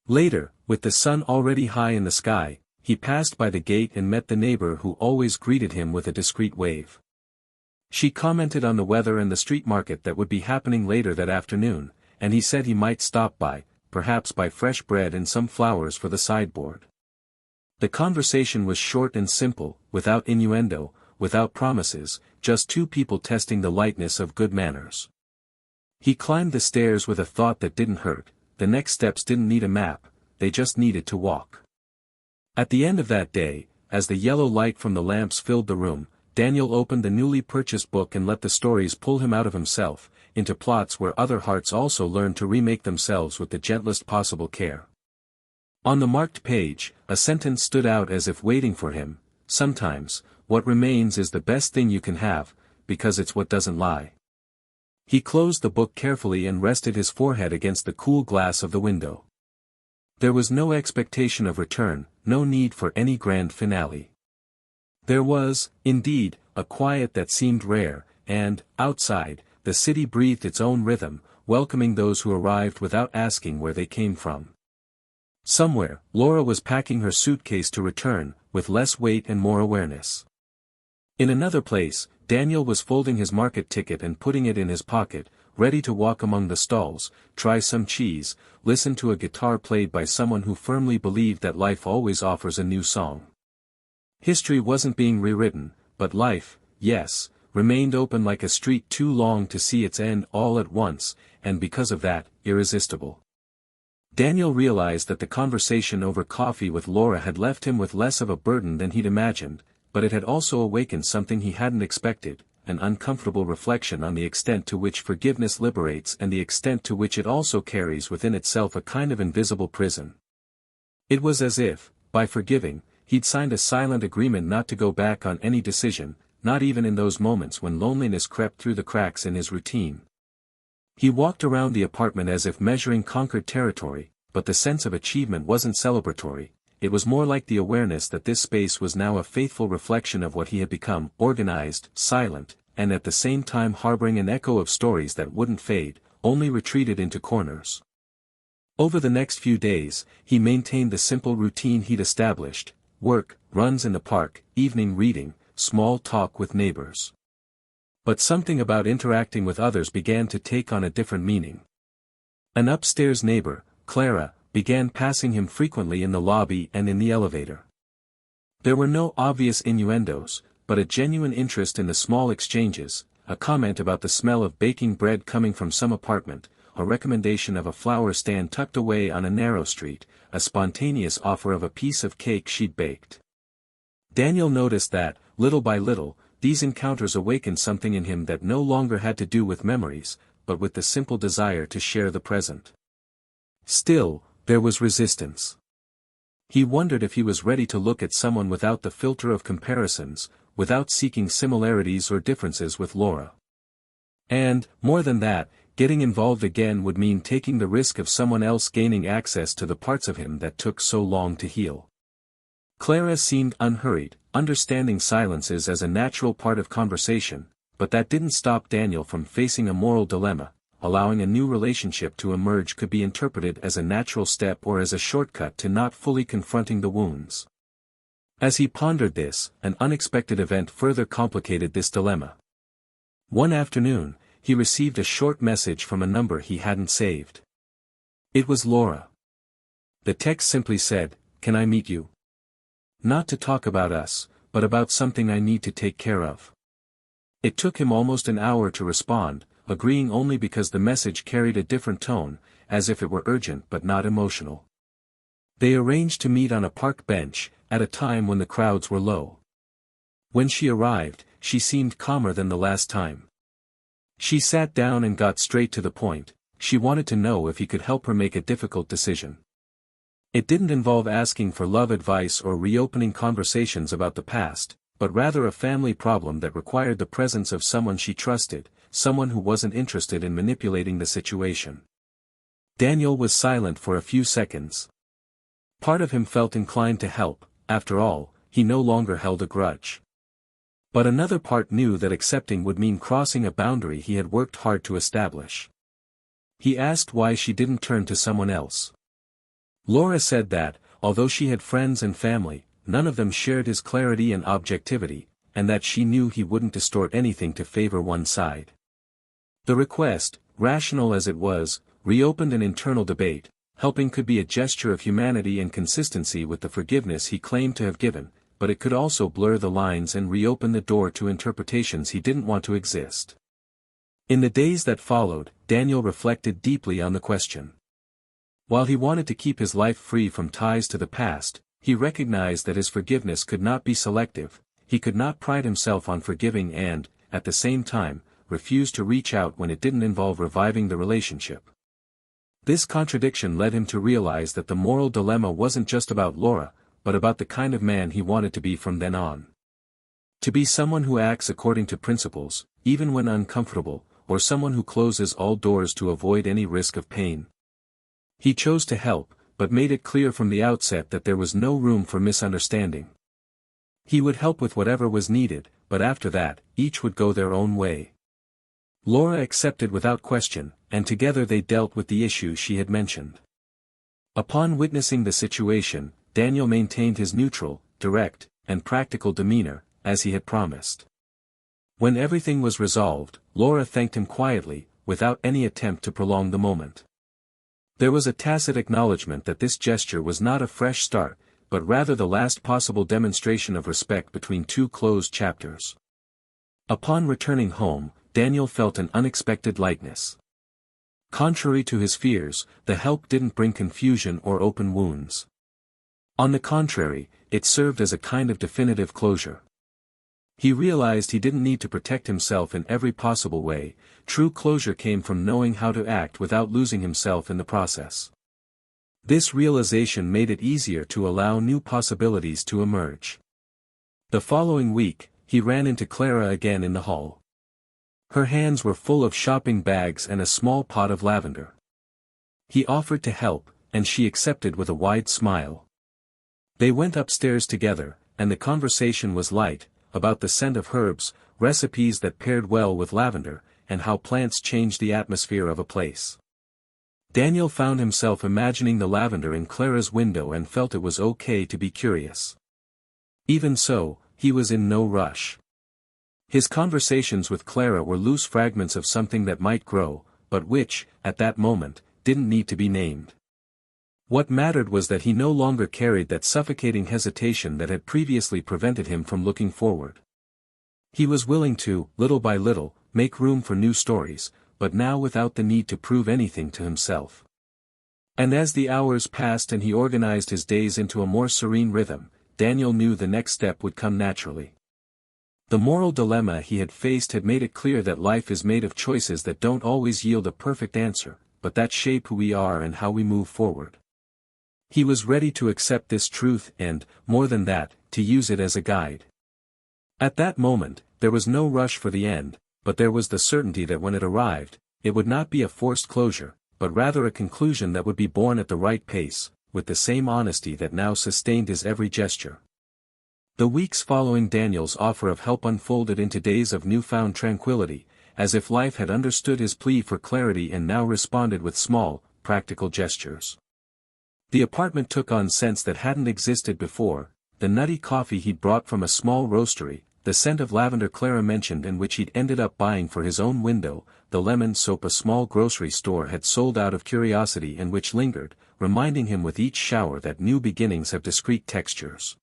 Later, with the sun already high in the sky, he passed by the gate and met the neighbor who always greeted him with a discreet wave. She commented on the weather and the street market that would be happening later that afternoon, and he said he might stop by, perhaps buy fresh bread and some flowers for the sideboard. The conversation was short and simple, without innuendo, without promises, just 2 people testing the lightness of good manners. He climbed the stairs with a thought that didn't hurt: the next steps didn't need a map, they just needed to walk. At the end of that day, as the yellow light from the lamps filled the room, Daniel opened the newly purchased book and let the stories pull him out of himself, into plots where other hearts also learned to remake themselves with the gentlest possible care. On the marked page, a sentence stood out as if waiting for him: sometimes, what remains is the best thing you can have, because it's what doesn't lie. He closed the book carefully and rested his forehead against the cool glass of the window. There was no expectation of return, no need for any grand finale. There was, indeed, a quiet that seemed rare, and, outside, the city breathed its own rhythm, welcoming those who arrived without asking where they came from. Somewhere, Laura was packing her suitcase to return, with less weight and more awareness. In another place, Daniel was folding his market ticket and putting it in his pocket, ready to walk among the stalls, try some cheese, listen to a guitar played by someone who firmly believed that life always offers a new song. History wasn't being rewritten, but life, yes, remained open like a street too long to see its end all at once, and because of that, irresistible. Daniel realized that the conversation over coffee with Laura had left him with less of a burden than he'd imagined, but it had also awakened something he hadn't expected: an uncomfortable reflection on the extent to which forgiveness liberates and the extent to which it also carries within itself a kind of invisible prison. It was as if, by forgiving, he'd signed a silent agreement not to go back on any decision, not even in those moments when loneliness crept through the cracks in his routine. He walked around the apartment as if measuring conquered territory, but the sense of achievement wasn't celebratory. It was more like the awareness that this space was now a faithful reflection of what he had become: organized, silent, and at the same time harboring an echo of stories that wouldn't fade, only retreated into corners. Over the next few days, he maintained the simple routine he'd established: work, runs in the park, evening reading, small talk with neighbors. But something about interacting with others began to take on a different meaning. An upstairs neighbor, Clara, began passing him frequently in the lobby and in the elevator. There were no obvious innuendos, but a genuine interest in the small exchanges, a comment about the smell of baking bread coming from some apartment, a recommendation of a flower stand tucked away on a narrow street, a spontaneous offer of a piece of cake she'd baked. Daniel noticed that, little by little, these encounters awakened something in him that no longer had to do with memories, but with the simple desire to share the present. Still, there was resistance. He wondered if he was ready to look at someone without the filter of comparisons, without seeking similarities or differences with Laura. And, more than that, getting involved again would mean taking the risk of someone else gaining access to the parts of him that took so long to heal. Clara seemed unhurried, understanding silences as a natural part of conversation, but that didn't stop Daniel from facing a moral dilemma. Allowing a new relationship to emerge could be interpreted as a natural step or as a shortcut to not fully confronting the wounds. As he pondered this, an unexpected event further complicated this dilemma. One afternoon, he received a short message from a number he hadn't saved. It was Laura. The text simply said, "Can I meet you? Not to talk about us, but about something I need to take care of." It took him almost an hour to respond, agreeing only because the message carried a different tone, as if it were urgent but not emotional. They arranged to meet on a park bench, at a time when the crowds were low. When she arrived, she seemed calmer than the last time. She sat down and got straight to the point. She wanted to know if he could help her make a difficult decision. It didn't involve asking for love advice or reopening conversations about the past, but rather a family problem that required the presence of someone she trusted, someone who wasn't interested in manipulating the situation. Daniel was silent for a few seconds. Part of him felt inclined to help. After all, he no longer held a grudge. But another part knew that accepting would mean crossing a boundary he had worked hard to establish. He asked why she didn't turn to someone else. Laura said that, although she had friends and family, none of them shared his clarity and objectivity, and that she knew he wouldn't distort anything to favor one side. The request, rational as it was, reopened an internal debate. Helping could be a gesture of humanity and consistency with the forgiveness he claimed to have given, but it could also blur the lines and reopen the door to interpretations he didn't want to exist. In the days that followed, Daniel reflected deeply on the question. While he wanted to keep his life free from ties to the past, he recognized that his forgiveness could not be selective. He could not pride himself on forgiving and, at the same time, refuse to reach out when it didn't involve reviving the relationship. This contradiction led him to realize that the moral dilemma wasn't just about Laura, but about the kind of man he wanted to be from then on. To be someone who acts according to principles, even when uncomfortable, or someone who closes all doors to avoid any risk of pain. He chose to help, but made it clear from the outset that there was no room for misunderstanding. He would help with whatever was needed, but after that, each would go their own way. Laura accepted without question, and together they dealt with the issue she had mentioned. Upon witnessing the situation, Daniel maintained his neutral, direct, and practical demeanor, as he had promised. When everything was resolved, Laura thanked him quietly, without any attempt to prolong the moment. There was a tacit acknowledgement that this gesture was not a fresh start, but rather the last possible demonstration of respect between two closed chapters. Upon returning home, Daniel felt an unexpected lightness. Contrary to his fears, the help didn't bring confusion or open wounds. On the contrary, it served as a kind of definitive closure. He realized he didn't need to protect himself in every possible way. True closure came from knowing how to act without losing himself in the process. This realization made it easier to allow new possibilities to emerge. The following week, he ran into Clara again in the hall. Her hands were full of shopping bags and a small pot of lavender. He offered to help, and she accepted with a wide smile. They went upstairs together, and the conversation was light, about the scent of herbs, recipes that paired well with lavender, and how plants changed the atmosphere of a place. Daniel found himself imagining the lavender in Clara's window and felt it was okay to be curious. Even so, he was in no rush. His conversations with Clara were loose fragments of something that might grow, but which, at that moment, didn't need to be named. What mattered was that he no longer carried that suffocating hesitation that had previously prevented him from looking forward. He was willing to, little by little, make room for new stories, but now without the need to prove anything to himself. And as the hours passed and he organized his days into a more serene rhythm, Daniel knew the next step would come naturally. The moral dilemma he had faced had made it clear that life is made of choices that don't always yield a perfect answer, but that shape who we are and how we move forward. He was ready to accept this truth and, more than that, to use it as a guide. At that moment, there was no rush for the end, but there was the certainty that when it arrived, it would not be a forced closure, but rather a conclusion that would be born at the right pace, with the same honesty that now sustained his every gesture. The weeks following Daniel's offer of help unfolded into days of newfound tranquility, as if life had understood his plea for clarity and now responded with small, practical gestures. The apartment took on scents that hadn't existed before, the nutty coffee he'd brought from a small roastery, the scent of lavender Clara mentioned and which he'd ended up buying for his own window, the lemon soap a small grocery store had sold out of curiosity and which lingered, reminding him with each shower that new beginnings have discrete textures.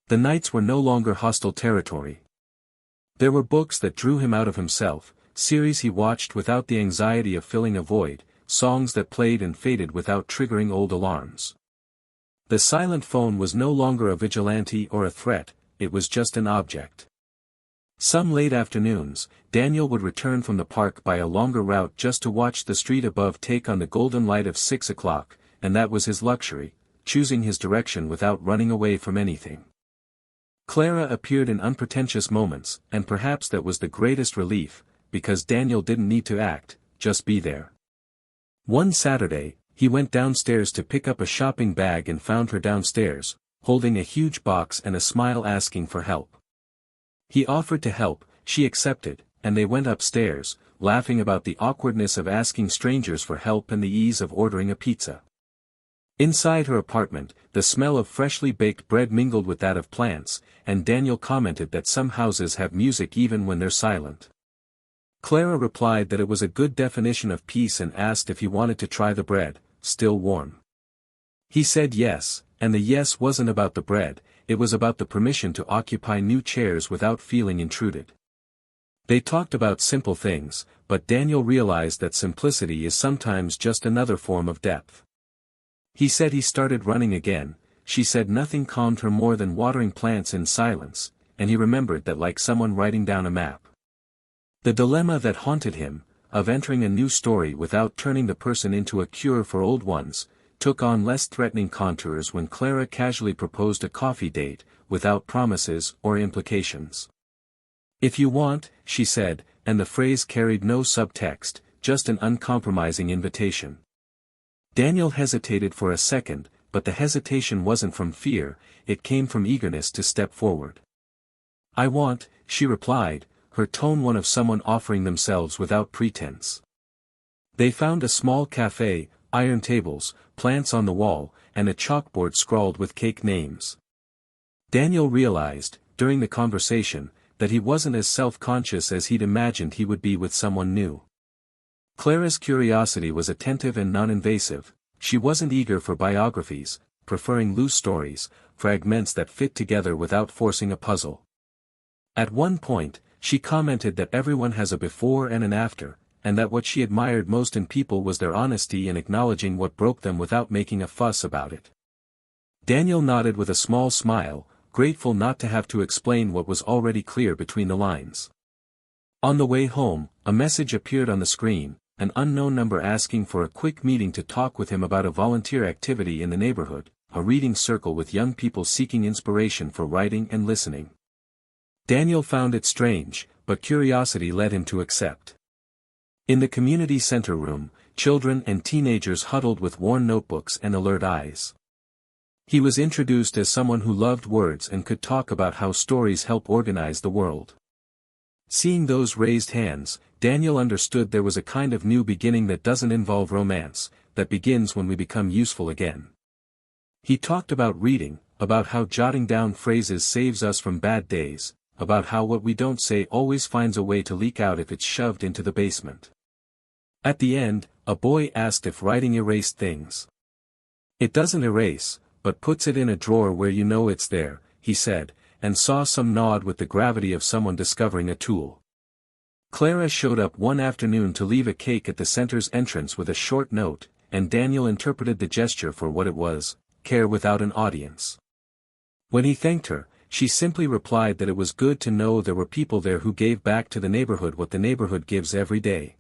The nights were no longer hostile territory. There were books that drew him out of himself, series he watched without the anxiety of filling a void, songs that played and faded without triggering old alarms. The silent phone was no longer a vigilante or a threat, it was just an object. Some late afternoons, Daniel would return from the park by a longer route just to watch the street above take on the golden light of 6 o'clock, and that was his luxury, choosing his direction without running away from anything. Clara appeared in unpretentious moments, and perhaps that was the greatest relief, because Daniel didn't need to act, just be there. One Saturday, he went downstairs to pick up a shopping bag and found her downstairs, holding a huge box and a smile asking for help. He offered to help, she accepted, and they went upstairs, laughing about the awkwardness of asking strangers for help and the ease of ordering a pizza. Inside her apartment, the smell of freshly baked bread mingled with that of plants, and Daniel commented that some houses have music even when they're silent. Clara replied that it was a good definition of peace and asked if he wanted to try the bread, still warm. He said yes, and the yes wasn't about the bread, it was about the permission to occupy new chairs without feeling intruded. They talked about simple things, but Daniel realized that simplicity is sometimes just another form of depth. He said he started running again, she said nothing calmed her more than watering plants in silence, and he remembered that like someone writing down a map. The dilemma that haunted him, of entering a new story without turning the person into a cure for old ones, took on less threatening contours when Clara casually proposed a coffee date, without promises or implications. "If you want," she said, and the phrase carried no subtext, just an uncompromising invitation. Daniel hesitated for a second, but the hesitation wasn't from fear, it came from eagerness to step forward. "I want," she replied, her tone one of someone offering themselves without pretense. They found a small cafe, iron tables, plants on the wall, and a chalkboard scrawled with cake names. Daniel realized, during the conversation, that he wasn't as self-conscious as he'd imagined he would be with someone new. Clara's curiosity was attentive and non-invasive, she wasn't eager for biographies, preferring loose stories, fragments that fit together without forcing a puzzle. At one point, she commented that everyone has a before and an after, and that what she admired most in people was their honesty in acknowledging what broke them without making a fuss about it. Daniel nodded with a small smile, grateful not to have to explain what was already clear between the lines. On the way home, a message appeared on the screen, an unknown number asking for a quick meeting to talk with him about a volunteer activity in the neighborhood, a reading circle with young people seeking inspiration for writing and listening. Daniel found it strange, but curiosity led him to accept. In the community center room, children and teenagers huddled with worn notebooks and alert eyes. He was introduced as someone who loved words and could talk about how stories help organize the world. Seeing those raised hands, Daniel understood there was a kind of new beginning that doesn't involve romance, that begins when we become useful again. He talked about reading, about how jotting down phrases saves us from bad days, about how what we don't say always finds a way to leak out if it's shoved into the basement. At the end, a boy asked if writing erased things. "It doesn't erase, but puts it in a drawer where you know it's there," he said, and saw some nod with the gravity of someone discovering a tool. Clara showed up one afternoon to leave a cake at the center's entrance with a short note, and Daniel interpreted the gesture for what it was: care without an audience. When he thanked her, she simply replied that it was good to know there were people there who gave back to the neighborhood what the neighborhood gives every day.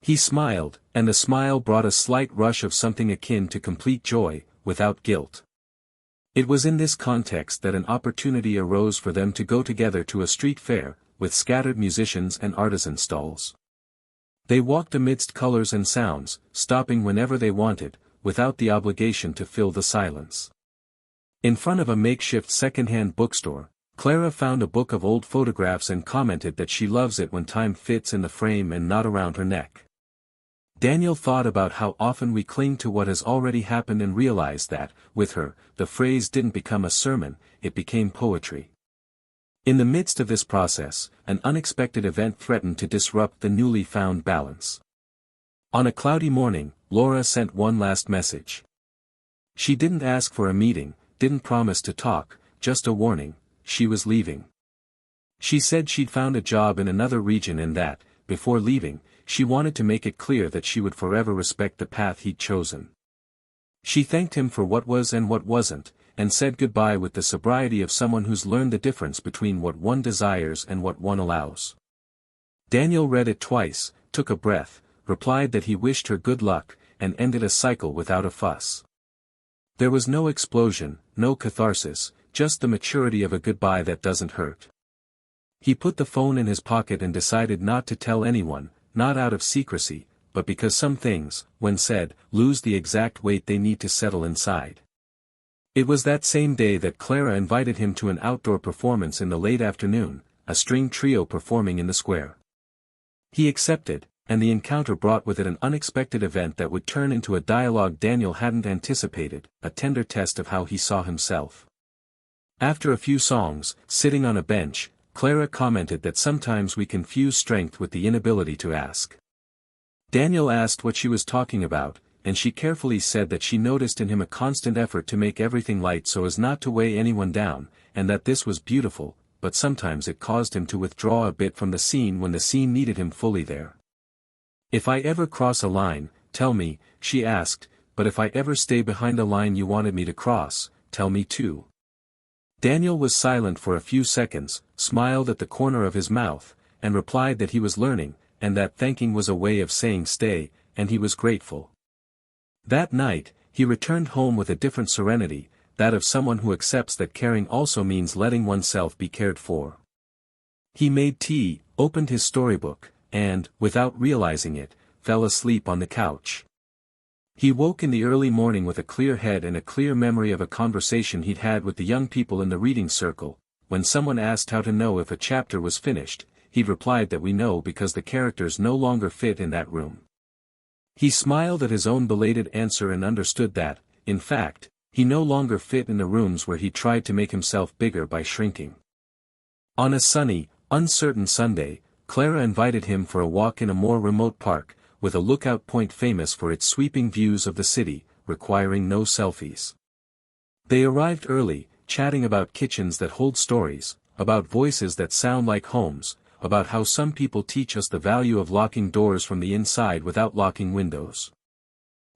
He smiled, and the smile brought a slight rush of something akin to complete joy, without guilt. It was in this context that an opportunity arose for them to go together to a street fair, with scattered musicians and artisan stalls. They walked amidst colors and sounds, stopping whenever they wanted, without the obligation to fill the silence. In front of a makeshift second-hand bookstore, Clara found a book of old photographs and commented that she loves it when time fits in the frame and not around her neck. Daniel thought about how often we cling to what has already happened and realized that, with her, the phrase didn't become a sermon, it became poetry. In the midst of this process, an unexpected event threatened to disrupt the newly found balance. On a cloudy morning, Laura sent one last message. She didn't ask for a meeting, didn't promise to talk, just a warning: she was leaving. She said she'd found a job in another region and that, before leaving, she wanted to make it clear that she would forever respect the path he'd chosen. She thanked him for what was and what wasn't, and said goodbye with the sobriety of someone who's learned the difference between what one desires and what one allows. Daniel read it twice, took a breath, replied that he wished her good luck, and ended a cycle without a fuss. There was no explosion, no catharsis, just the maturity of a goodbye that doesn't hurt. He put the phone in his pocket and decided not to tell anyone, not out of secrecy, but because some things, when said, lose the exact weight they need to settle inside. It was that same day that Clara invited him to an outdoor performance in the late afternoon, a string trio performing in the square. He accepted, and the encounter brought with it an unexpected event that would turn into a dialogue Daniel hadn't anticipated, a tender test of how he saw himself. After a few songs, sitting on a bench, Clara commented that sometimes we confuse strength with the inability to ask. Daniel asked what she was talking about, and she carefully said that she noticed in him a constant effort to make everything light so as not to weigh anyone down, and that this was beautiful, but sometimes it caused him to withdraw a bit from the scene when the scene needed him fully there. "If I ever cross a line, tell me," she asked, "but if I ever stay behind a line you wanted me to cross, tell me too." Daniel was silent for a few seconds, smiled at the corner of his mouth, and replied that he was learning, and that thanking was a way of saying stay, and he was grateful. That night, he returned home with a different serenity, that of someone who accepts that caring also means letting oneself be cared for. He made tea, opened his storybook, and, without realizing it, fell asleep on the couch. He woke in the early morning with a clear head and a clear memory of a conversation he'd had with the young people in the reading circle. When someone asked how to know if a chapter was finished, he'd replied that we know because the characters no longer fit in that room. He smiled at his own belated answer and understood that, in fact, he no longer fit in the rooms where he tried to make himself bigger by shrinking. On a sunny, uncertain Sunday, Clara invited him for a walk in a more remote park, with a lookout point famous for its sweeping views of the city, requiring no selfies. They arrived early, chatting about kitchens that hold stories, about voices that sound like homes, about how some people teach us the value of locking doors from the inside without locking windows.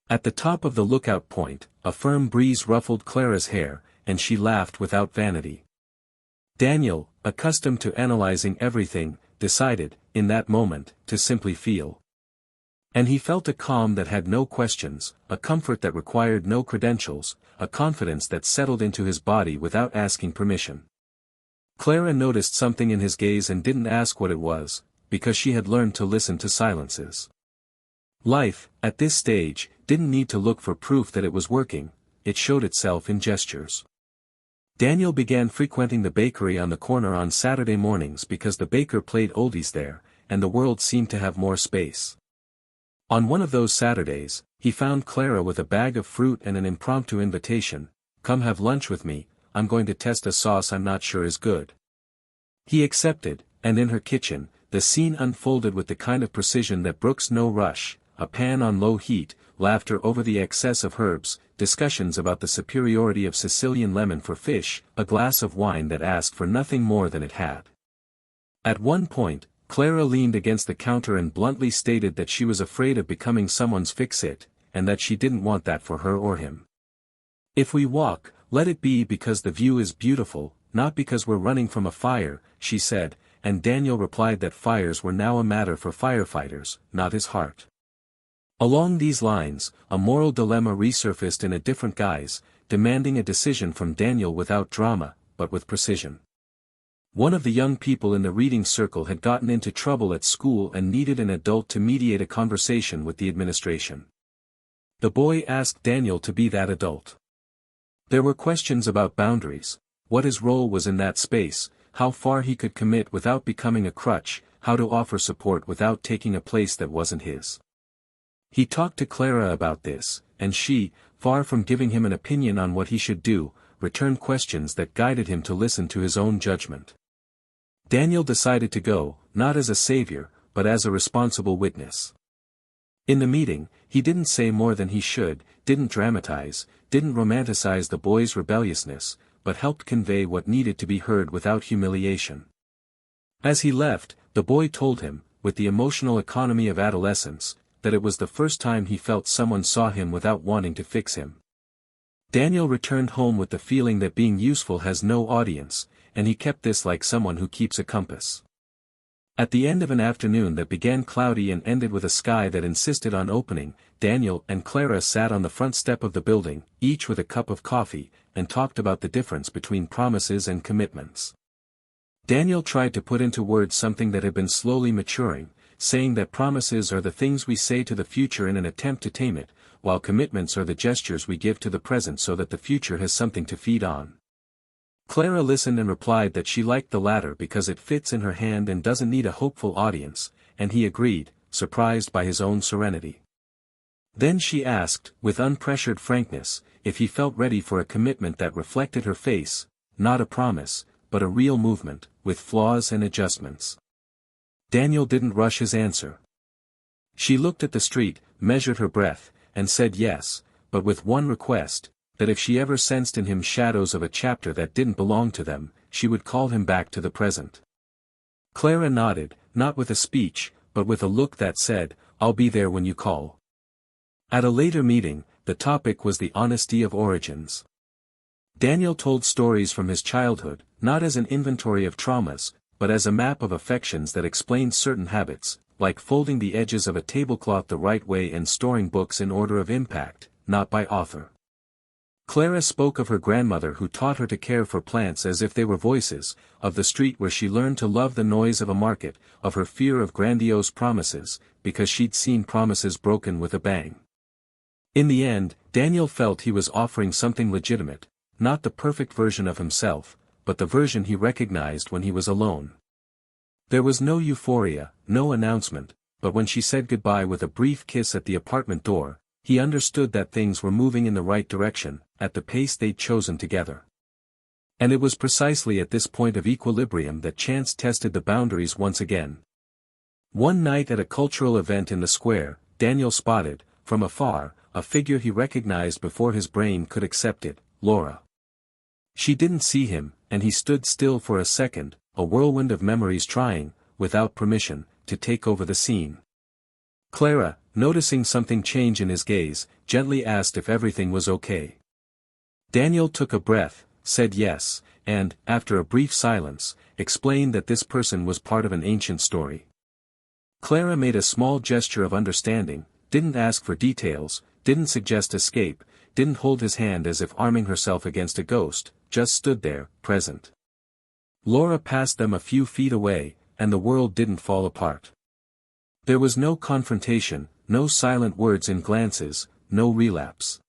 At the top of the lookout point, a firm breeze ruffled Clara's hair, and she laughed without vanity. Daniel, accustomed to analyzing everything, decided, in that moment, to simply feel. And he felt a calm that had no questions, a comfort that required no credentials, a confidence that settled into his body without asking permission. Clara noticed something in his gaze and didn't ask what it was, because she had learned to listen to silences. Life, at this stage, didn't need to look for proof that it was working, it showed itself in gestures. Daniel began frequenting the bakery on the corner on Saturday mornings because the baker played oldies there, and the world seemed to have more space. On one of those Saturdays, he found Clara with a bag of fruit and an impromptu invitation, come have lunch with me, I'm going to test a sauce I'm not sure is good. He accepted, and in her kitchen, the scene unfolded with the kind of precision that brooks no rush, a pan on low heat, laughter over the excess of herbs, discussions about the superiority of Sicilian lemon for fish, a glass of wine that asked for nothing more than it had. At one point, Clara leaned against the counter and bluntly stated that she was afraid of becoming someone's fix-it, and that she didn't want that for her or him. If we walk, let it be because the view is beautiful, not because we're running from a fire, she said, and Daniel replied that fires were now a matter for firefighters, not his heart. Along these lines, a moral dilemma resurfaced in a different guise, demanding a decision from Daniel without drama, but with precision. One of the young people in the reading circle had gotten into trouble at school and needed an adult to mediate a conversation with the administration. The boy asked Daniel to be that adult. There were questions about boundaries, what his role was in that space, how far he could commit without becoming a crutch, how to offer support without taking a place that wasn't his. He talked to Clara about this, and she, far from giving him an opinion on what he should do, returned questions that guided him to listen to his own judgment. Daniel decided to go, not as a savior, but as a responsible witness. In the meeting, he didn't say more than he should, didn't dramatize, didn't romanticize the boy's rebelliousness, but helped convey what needed to be heard without humiliation. As he left, the boy told him, with the emotional economy of adolescence, that it was the first time he felt someone saw him without wanting to fix him. Daniel returned home with the feeling that being useful has no audience, and he kept this like someone who keeps a compass. At the end of an afternoon that began cloudy and ended with a sky that insisted on opening, Daniel and Clara sat on the front step of the building, each with a cup of coffee, and talked about the difference between promises and commitments. Daniel tried to put into words something that had been slowly maturing, saying that promises are the things we say to the future in an attempt to tame it, while commitments are the gestures we give to the present so that the future has something to feed on. Clara listened and replied that she liked the latter because it fits in her hand and doesn't need a hopeful audience, and he agreed, surprised by his own serenity. Then she asked, with unpressured frankness, if he felt ready for a commitment that reflected her face, not a promise, but a real movement, with flaws and adjustments. Daniel didn't rush his answer. She looked at the street, measured her breath, and said yes, but with one request, that if she ever sensed in him shadows of a chapter that didn't belong to them, she would call him back to the present. Clara nodded, not with a speech, but with a look that said, "I'll be there when you call." At a later meeting, the topic was the honesty of origins. Daniel told stories from his childhood, not as an inventory of traumas, but as a map of affections that explained certain habits, like folding the edges of a tablecloth the right way and storing books in order of impact, not by author. Clara spoke of her grandmother who taught her to care for plants as if they were voices, of the street where she learned to love the noise of a market, of her fear of grandiose promises, because she'd seen promises broken with a bang. In the end, Daniel felt he was offering something legitimate, not the perfect version of himself, but the version he recognized when he was alone. There was no euphoria, no announcement, but when she said goodbye with a brief kiss at the apartment door, he understood that things were moving in the right direction, at the pace they'd chosen together. And it was precisely at this point of equilibrium that chance tested the boundaries once again. One night at a cultural event in the square, Daniel spotted, from afar, a figure he recognized before his brain could accept it, Laura. She didn't see him, and he stood still for a second, a whirlwind of memories trying, without permission, to take over the scene. Clara, noticing something change in his gaze, gently asked if everything was okay. Daniel took a breath, said yes, and, after a brief silence, explained that this person was part of an ancient story. Clara made a small gesture of understanding, didn't ask for details, didn't suggest escape, didn't hold his hand as if arming herself against a ghost, just stood there, present. Laura passed them a few feet away, and the world didn't fall apart. There was no confrontation, no silent words and glances, no relapse.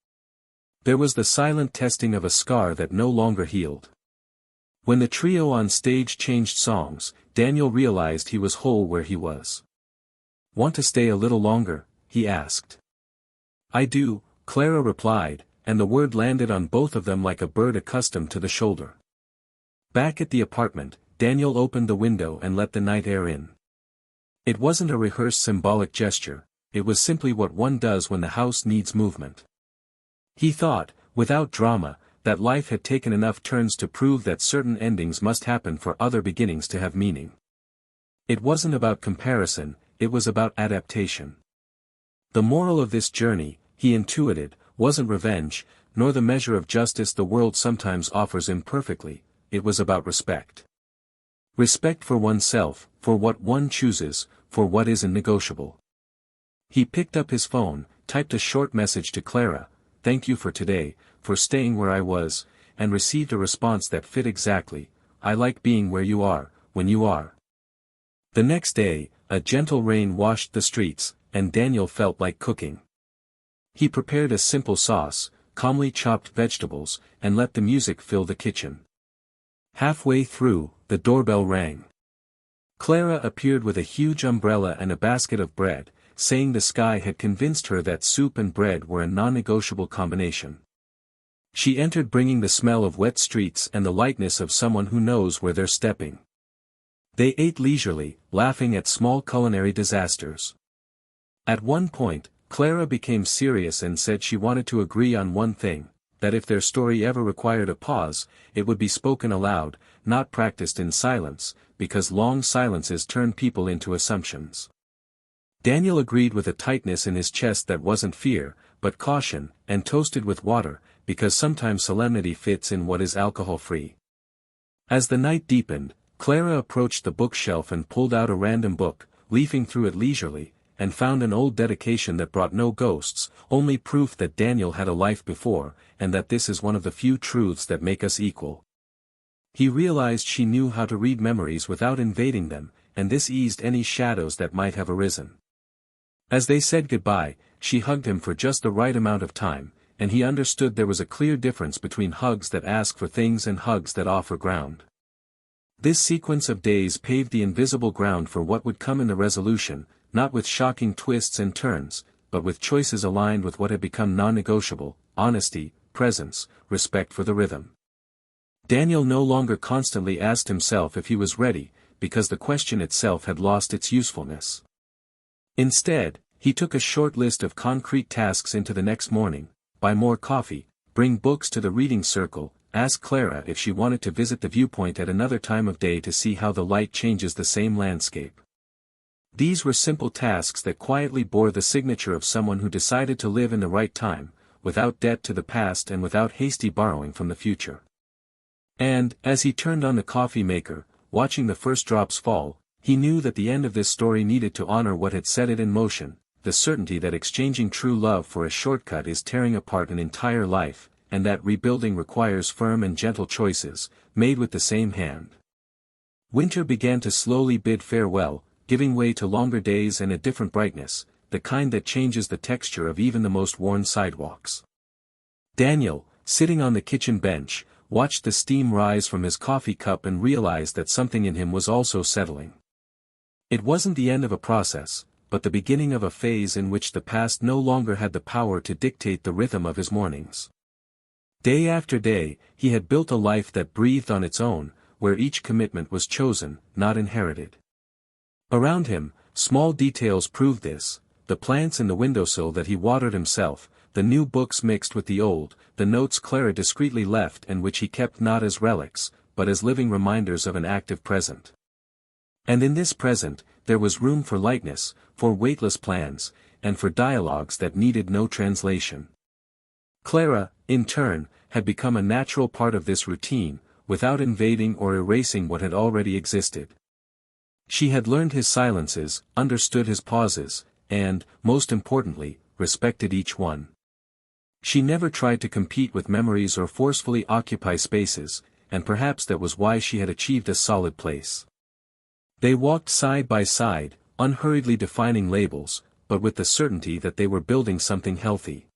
There was the silent testing of a scar that no longer healed. When the trio on stage changed songs, Daniel realized he was whole where he was. "Want to stay a little longer?" he asked. "I do," Clara replied, and the word landed on both of them like a bird accustomed to the shoulder. Back at the apartment, Daniel opened the window and let the night air in. It wasn't a rehearsed symbolic gesture, it was simply what one does when the house needs movement. He thought, without drama, that life had taken enough turns to prove that certain endings must happen for other beginnings to have meaning. It wasn't about comparison, it was about adaptation. The moral of this journey, he intuited, wasn't revenge, nor the measure of justice the world sometimes offers imperfectly, it was about respect. Respect for oneself, for what one chooses, for what isn't negotiable. He picked up his phone, typed a short message to Clara, "Thank you for today, for staying where I was," and received a response that fit exactly, "I like being where you are, when you are." The next day, a gentle rain washed the streets, and Daniel felt like cooking. He prepared a simple sauce, calmly chopped vegetables, and let the music fill the kitchen. Halfway through, the doorbell rang. Clara appeared with a huge umbrella and a basket of bread, saying the sky had convinced her that soup and bread were a non-negotiable combination. She entered bringing the smell of wet streets and the lightness of someone who knows where they're stepping. They ate leisurely, laughing at small culinary disasters. At one point, Clara became serious and said she wanted to agree on one thing, that if their story ever required a pause, it would be spoken aloud, not practiced in silence, because long silences turn people into assumptions. Daniel agreed with a tightness in his chest that wasn't fear, but caution, and toasted with water, because sometimes solemnity fits in what is alcohol-free. As the night deepened, Clara approached the bookshelf and pulled out a random book, leafing through it leisurely, and found an old dedication that brought no ghosts, only proof that Daniel had a life before, and that this is one of the few truths that make us equal. He realized she knew how to read memories without invading them, and this eased any shadows that might have arisen. As they said goodbye, she hugged him for just the right amount of time, and he understood there was a clear difference between hugs that ask for things and hugs that offer ground. This sequence of days paved the invisible ground for what would come in the resolution, not with shocking twists and turns, but with choices aligned with what had become non-negotiable: honesty, presence, respect for the rhythm. Daniel no longer constantly asked himself if he was ready, because the question itself had lost its usefulness. Instead, he took a short list of concrete tasks into the next morning: buy more coffee, bring books to the reading circle, ask Clara if she wanted to visit the viewpoint at another time of day to see how the light changes the same landscape. These were simple tasks that quietly bore the signature of someone who decided to live in the right time, without debt to the past and without hasty borrowing from the future. And, as he turned on the coffee maker, watching the first drops fall, he knew that the end of this story needed to honor what had set it in motion, the certainty that exchanging true love for a shortcut is tearing apart an entire life, and that rebuilding requires firm and gentle choices, made with the same hand. Winter began to slowly bid farewell, giving way to longer days and a different brightness, the kind that changes the texture of even the most worn sidewalks. Daniel, sitting on the kitchen bench, watched the steam rise from his coffee cup and realized that something in him was also settling. It wasn't the end of a process, but the beginning of a phase in which the past no longer had the power to dictate the rhythm of his mornings. Day after day, he had built a life that breathed on its own, where each commitment was chosen, not inherited. Around him, small details proved this: the plants in the windowsill that he watered himself, the new books mixed with the old, the notes Clara discreetly left and which he kept not as relics, but as living reminders of an active present. And in this present, there was room for lightness, for weightless plans, and for dialogues that needed no translation. Clara, in turn, had become a natural part of this routine, without invading or erasing what had already existed. She had learned his silences, understood his pauses, and, most importantly, respected each one. She never tried to compete with memories or forcefully occupy spaces, and perhaps that was why she had achieved a solid place. They walked side by side, unhurriedly defining labels, but with the certainty that they were building something healthy.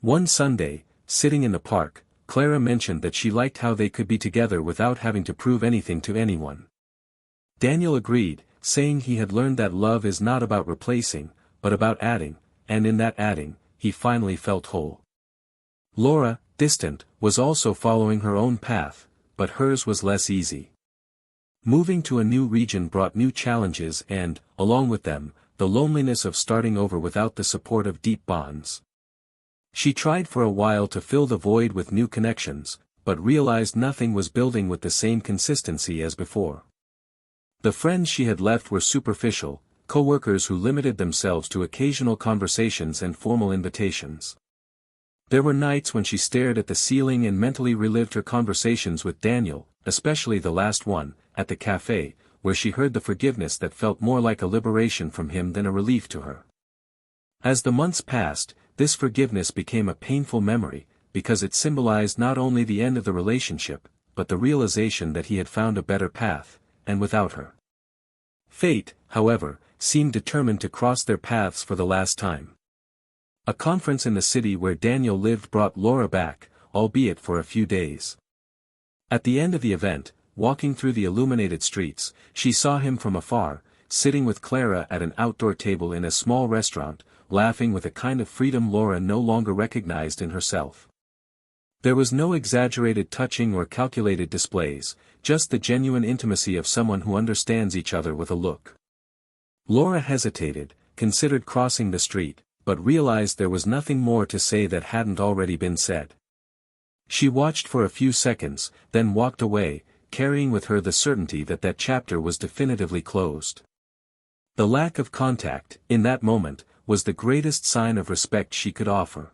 One Sunday, sitting in the park, Clara mentioned that she liked how they could be together without having to prove anything to anyone. Daniel agreed, saying he had learned that love is not about replacing, but about adding, and in that adding, he finally felt whole. Laura, distant, was also following her own path, but hers was less easy. Moving to a new region brought new challenges and, along with them, the loneliness of starting over without the support of deep bonds. She tried for a while to fill the void with new connections, but realized nothing was building with the same consistency as before. The friends she had left were superficial, co-workers who limited themselves to occasional conversations and formal invitations. There were nights when she stared at the ceiling and mentally relived her conversations with Daniel, especially the last one, at the cafe, where she heard the forgiveness that felt more like a liberation from him than a relief to her. As the months passed, this forgiveness became a painful memory, because it symbolized not only the end of the relationship, but the realization that he had found a better path, and without her. Fate, however, seemed determined to cross their paths for the last time. A conference in the city where Daniel lived brought Laura back, albeit for a few days. At the end of the event, walking through the illuminated streets, she saw him from afar, sitting with Clara at an outdoor table in a small restaurant, laughing with a kind of freedom Laura no longer recognized in herself. There was no exaggerated touching or calculated displays, just the genuine intimacy of someone who understands each other with a look. Laura hesitated, considered crossing the street, but realized there was nothing more to say that hadn't already been said. She watched for a few seconds, then walked away, carrying with her the certainty that that chapter was definitively closed. The lack of contact, in that moment, was the greatest sign of respect she could offer.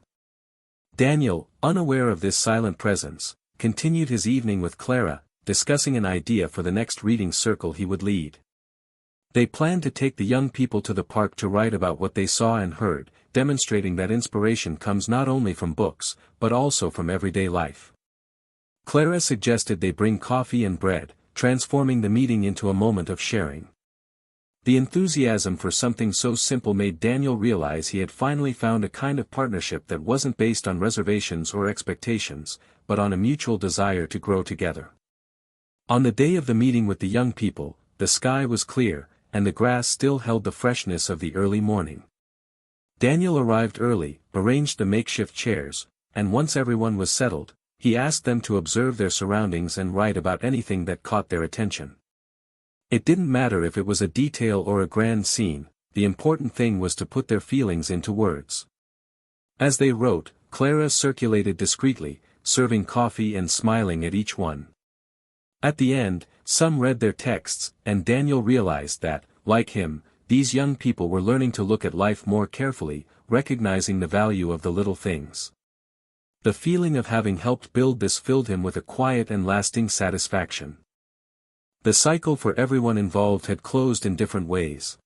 Daniel, unaware of this silent presence, continued his evening with Clara, discussing an idea for the next reading circle he would lead. They planned to take the young people to the park to write about what they saw and heard, demonstrating that inspiration comes not only from books, but also from everyday life. Clara suggested they bring coffee and bread, transforming the meeting into a moment of sharing. The enthusiasm for something so simple made Daniel realize he had finally found a kind of partnership that wasn't based on reservations or expectations, but on a mutual desire to grow together. On the day of the meeting with the young people, the sky was clear, and the grass still held the freshness of the early morning. Daniel arrived early, arranged the makeshift chairs, and once everyone was settled, he asked them to observe their surroundings and write about anything that caught their attention. It didn't matter if it was a detail or a grand scene, the important thing was to put their feelings into words. As they wrote, Clara circulated discreetly, serving coffee and smiling at each one. At the end, some read their texts, and Daniel realized that, like him, these young people were learning to look at life more carefully, recognizing the value of the little things. The feeling of having helped build this filled him with a quiet and lasting satisfaction. The cycle for everyone involved had closed in different ways.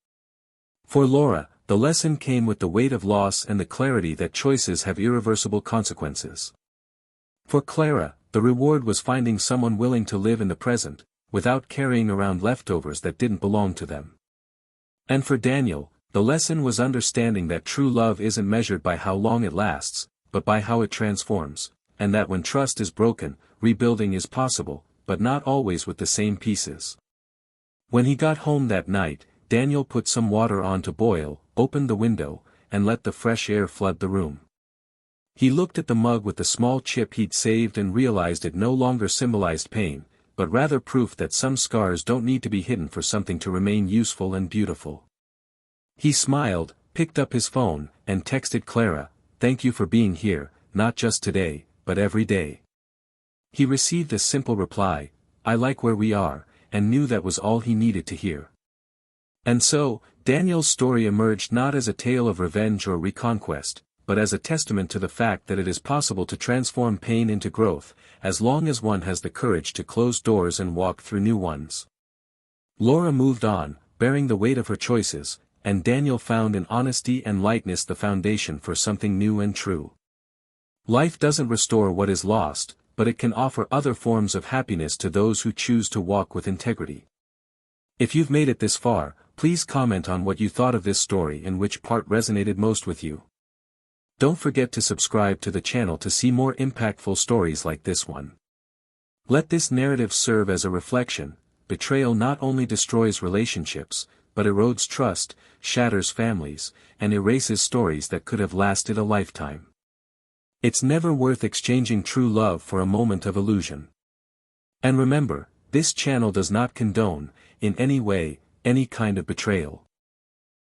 For Laura, the lesson came with the weight of loss and the clarity that choices have irreversible consequences. For Clara, the reward was finding someone willing to live in the present, without carrying around leftovers that didn't belong to them. And for Daniel, the lesson was understanding that true love isn't measured by how long it lasts, but by how it transforms, and that when trust is broken, rebuilding is possible, but not always with the same pieces. When he got home that night, Daniel put some water on to boil, opened the window, and let the fresh air flood the room. He looked at the mug with the small chip he'd saved and realized it no longer symbolized pain, but rather proof that some scars don't need to be hidden for something to remain useful and beautiful. He smiled, picked up his phone, and texted Clara, "Thank you for being here, not just today, but every day." He received a simple reply, "I like where we are," and knew that was all he needed to hear. And so, Daniel's story emerged not as a tale of revenge or reconquest, but as a testament to the fact that it is possible to transform pain into growth, as long as one has the courage to close doors and walk through new ones. Laura moved on, bearing the weight of her choices, and Daniel found in honesty and lightness the foundation for something new and true. Life doesn't restore what is lost, but it can offer other forms of happiness to those who choose to walk with integrity. If you've made it this far, please comment on what you thought of this story and which part resonated most with you. Don't forget to subscribe to the channel to see more impactful stories like this one. Let this narrative serve as a reflection. Betrayal not only destroys relationships, but erodes trust, shatters families, and erases stories that could have lasted a lifetime. It's never worth exchanging true love for a moment of illusion. And remember, this channel does not condone, in any way, any kind of betrayal.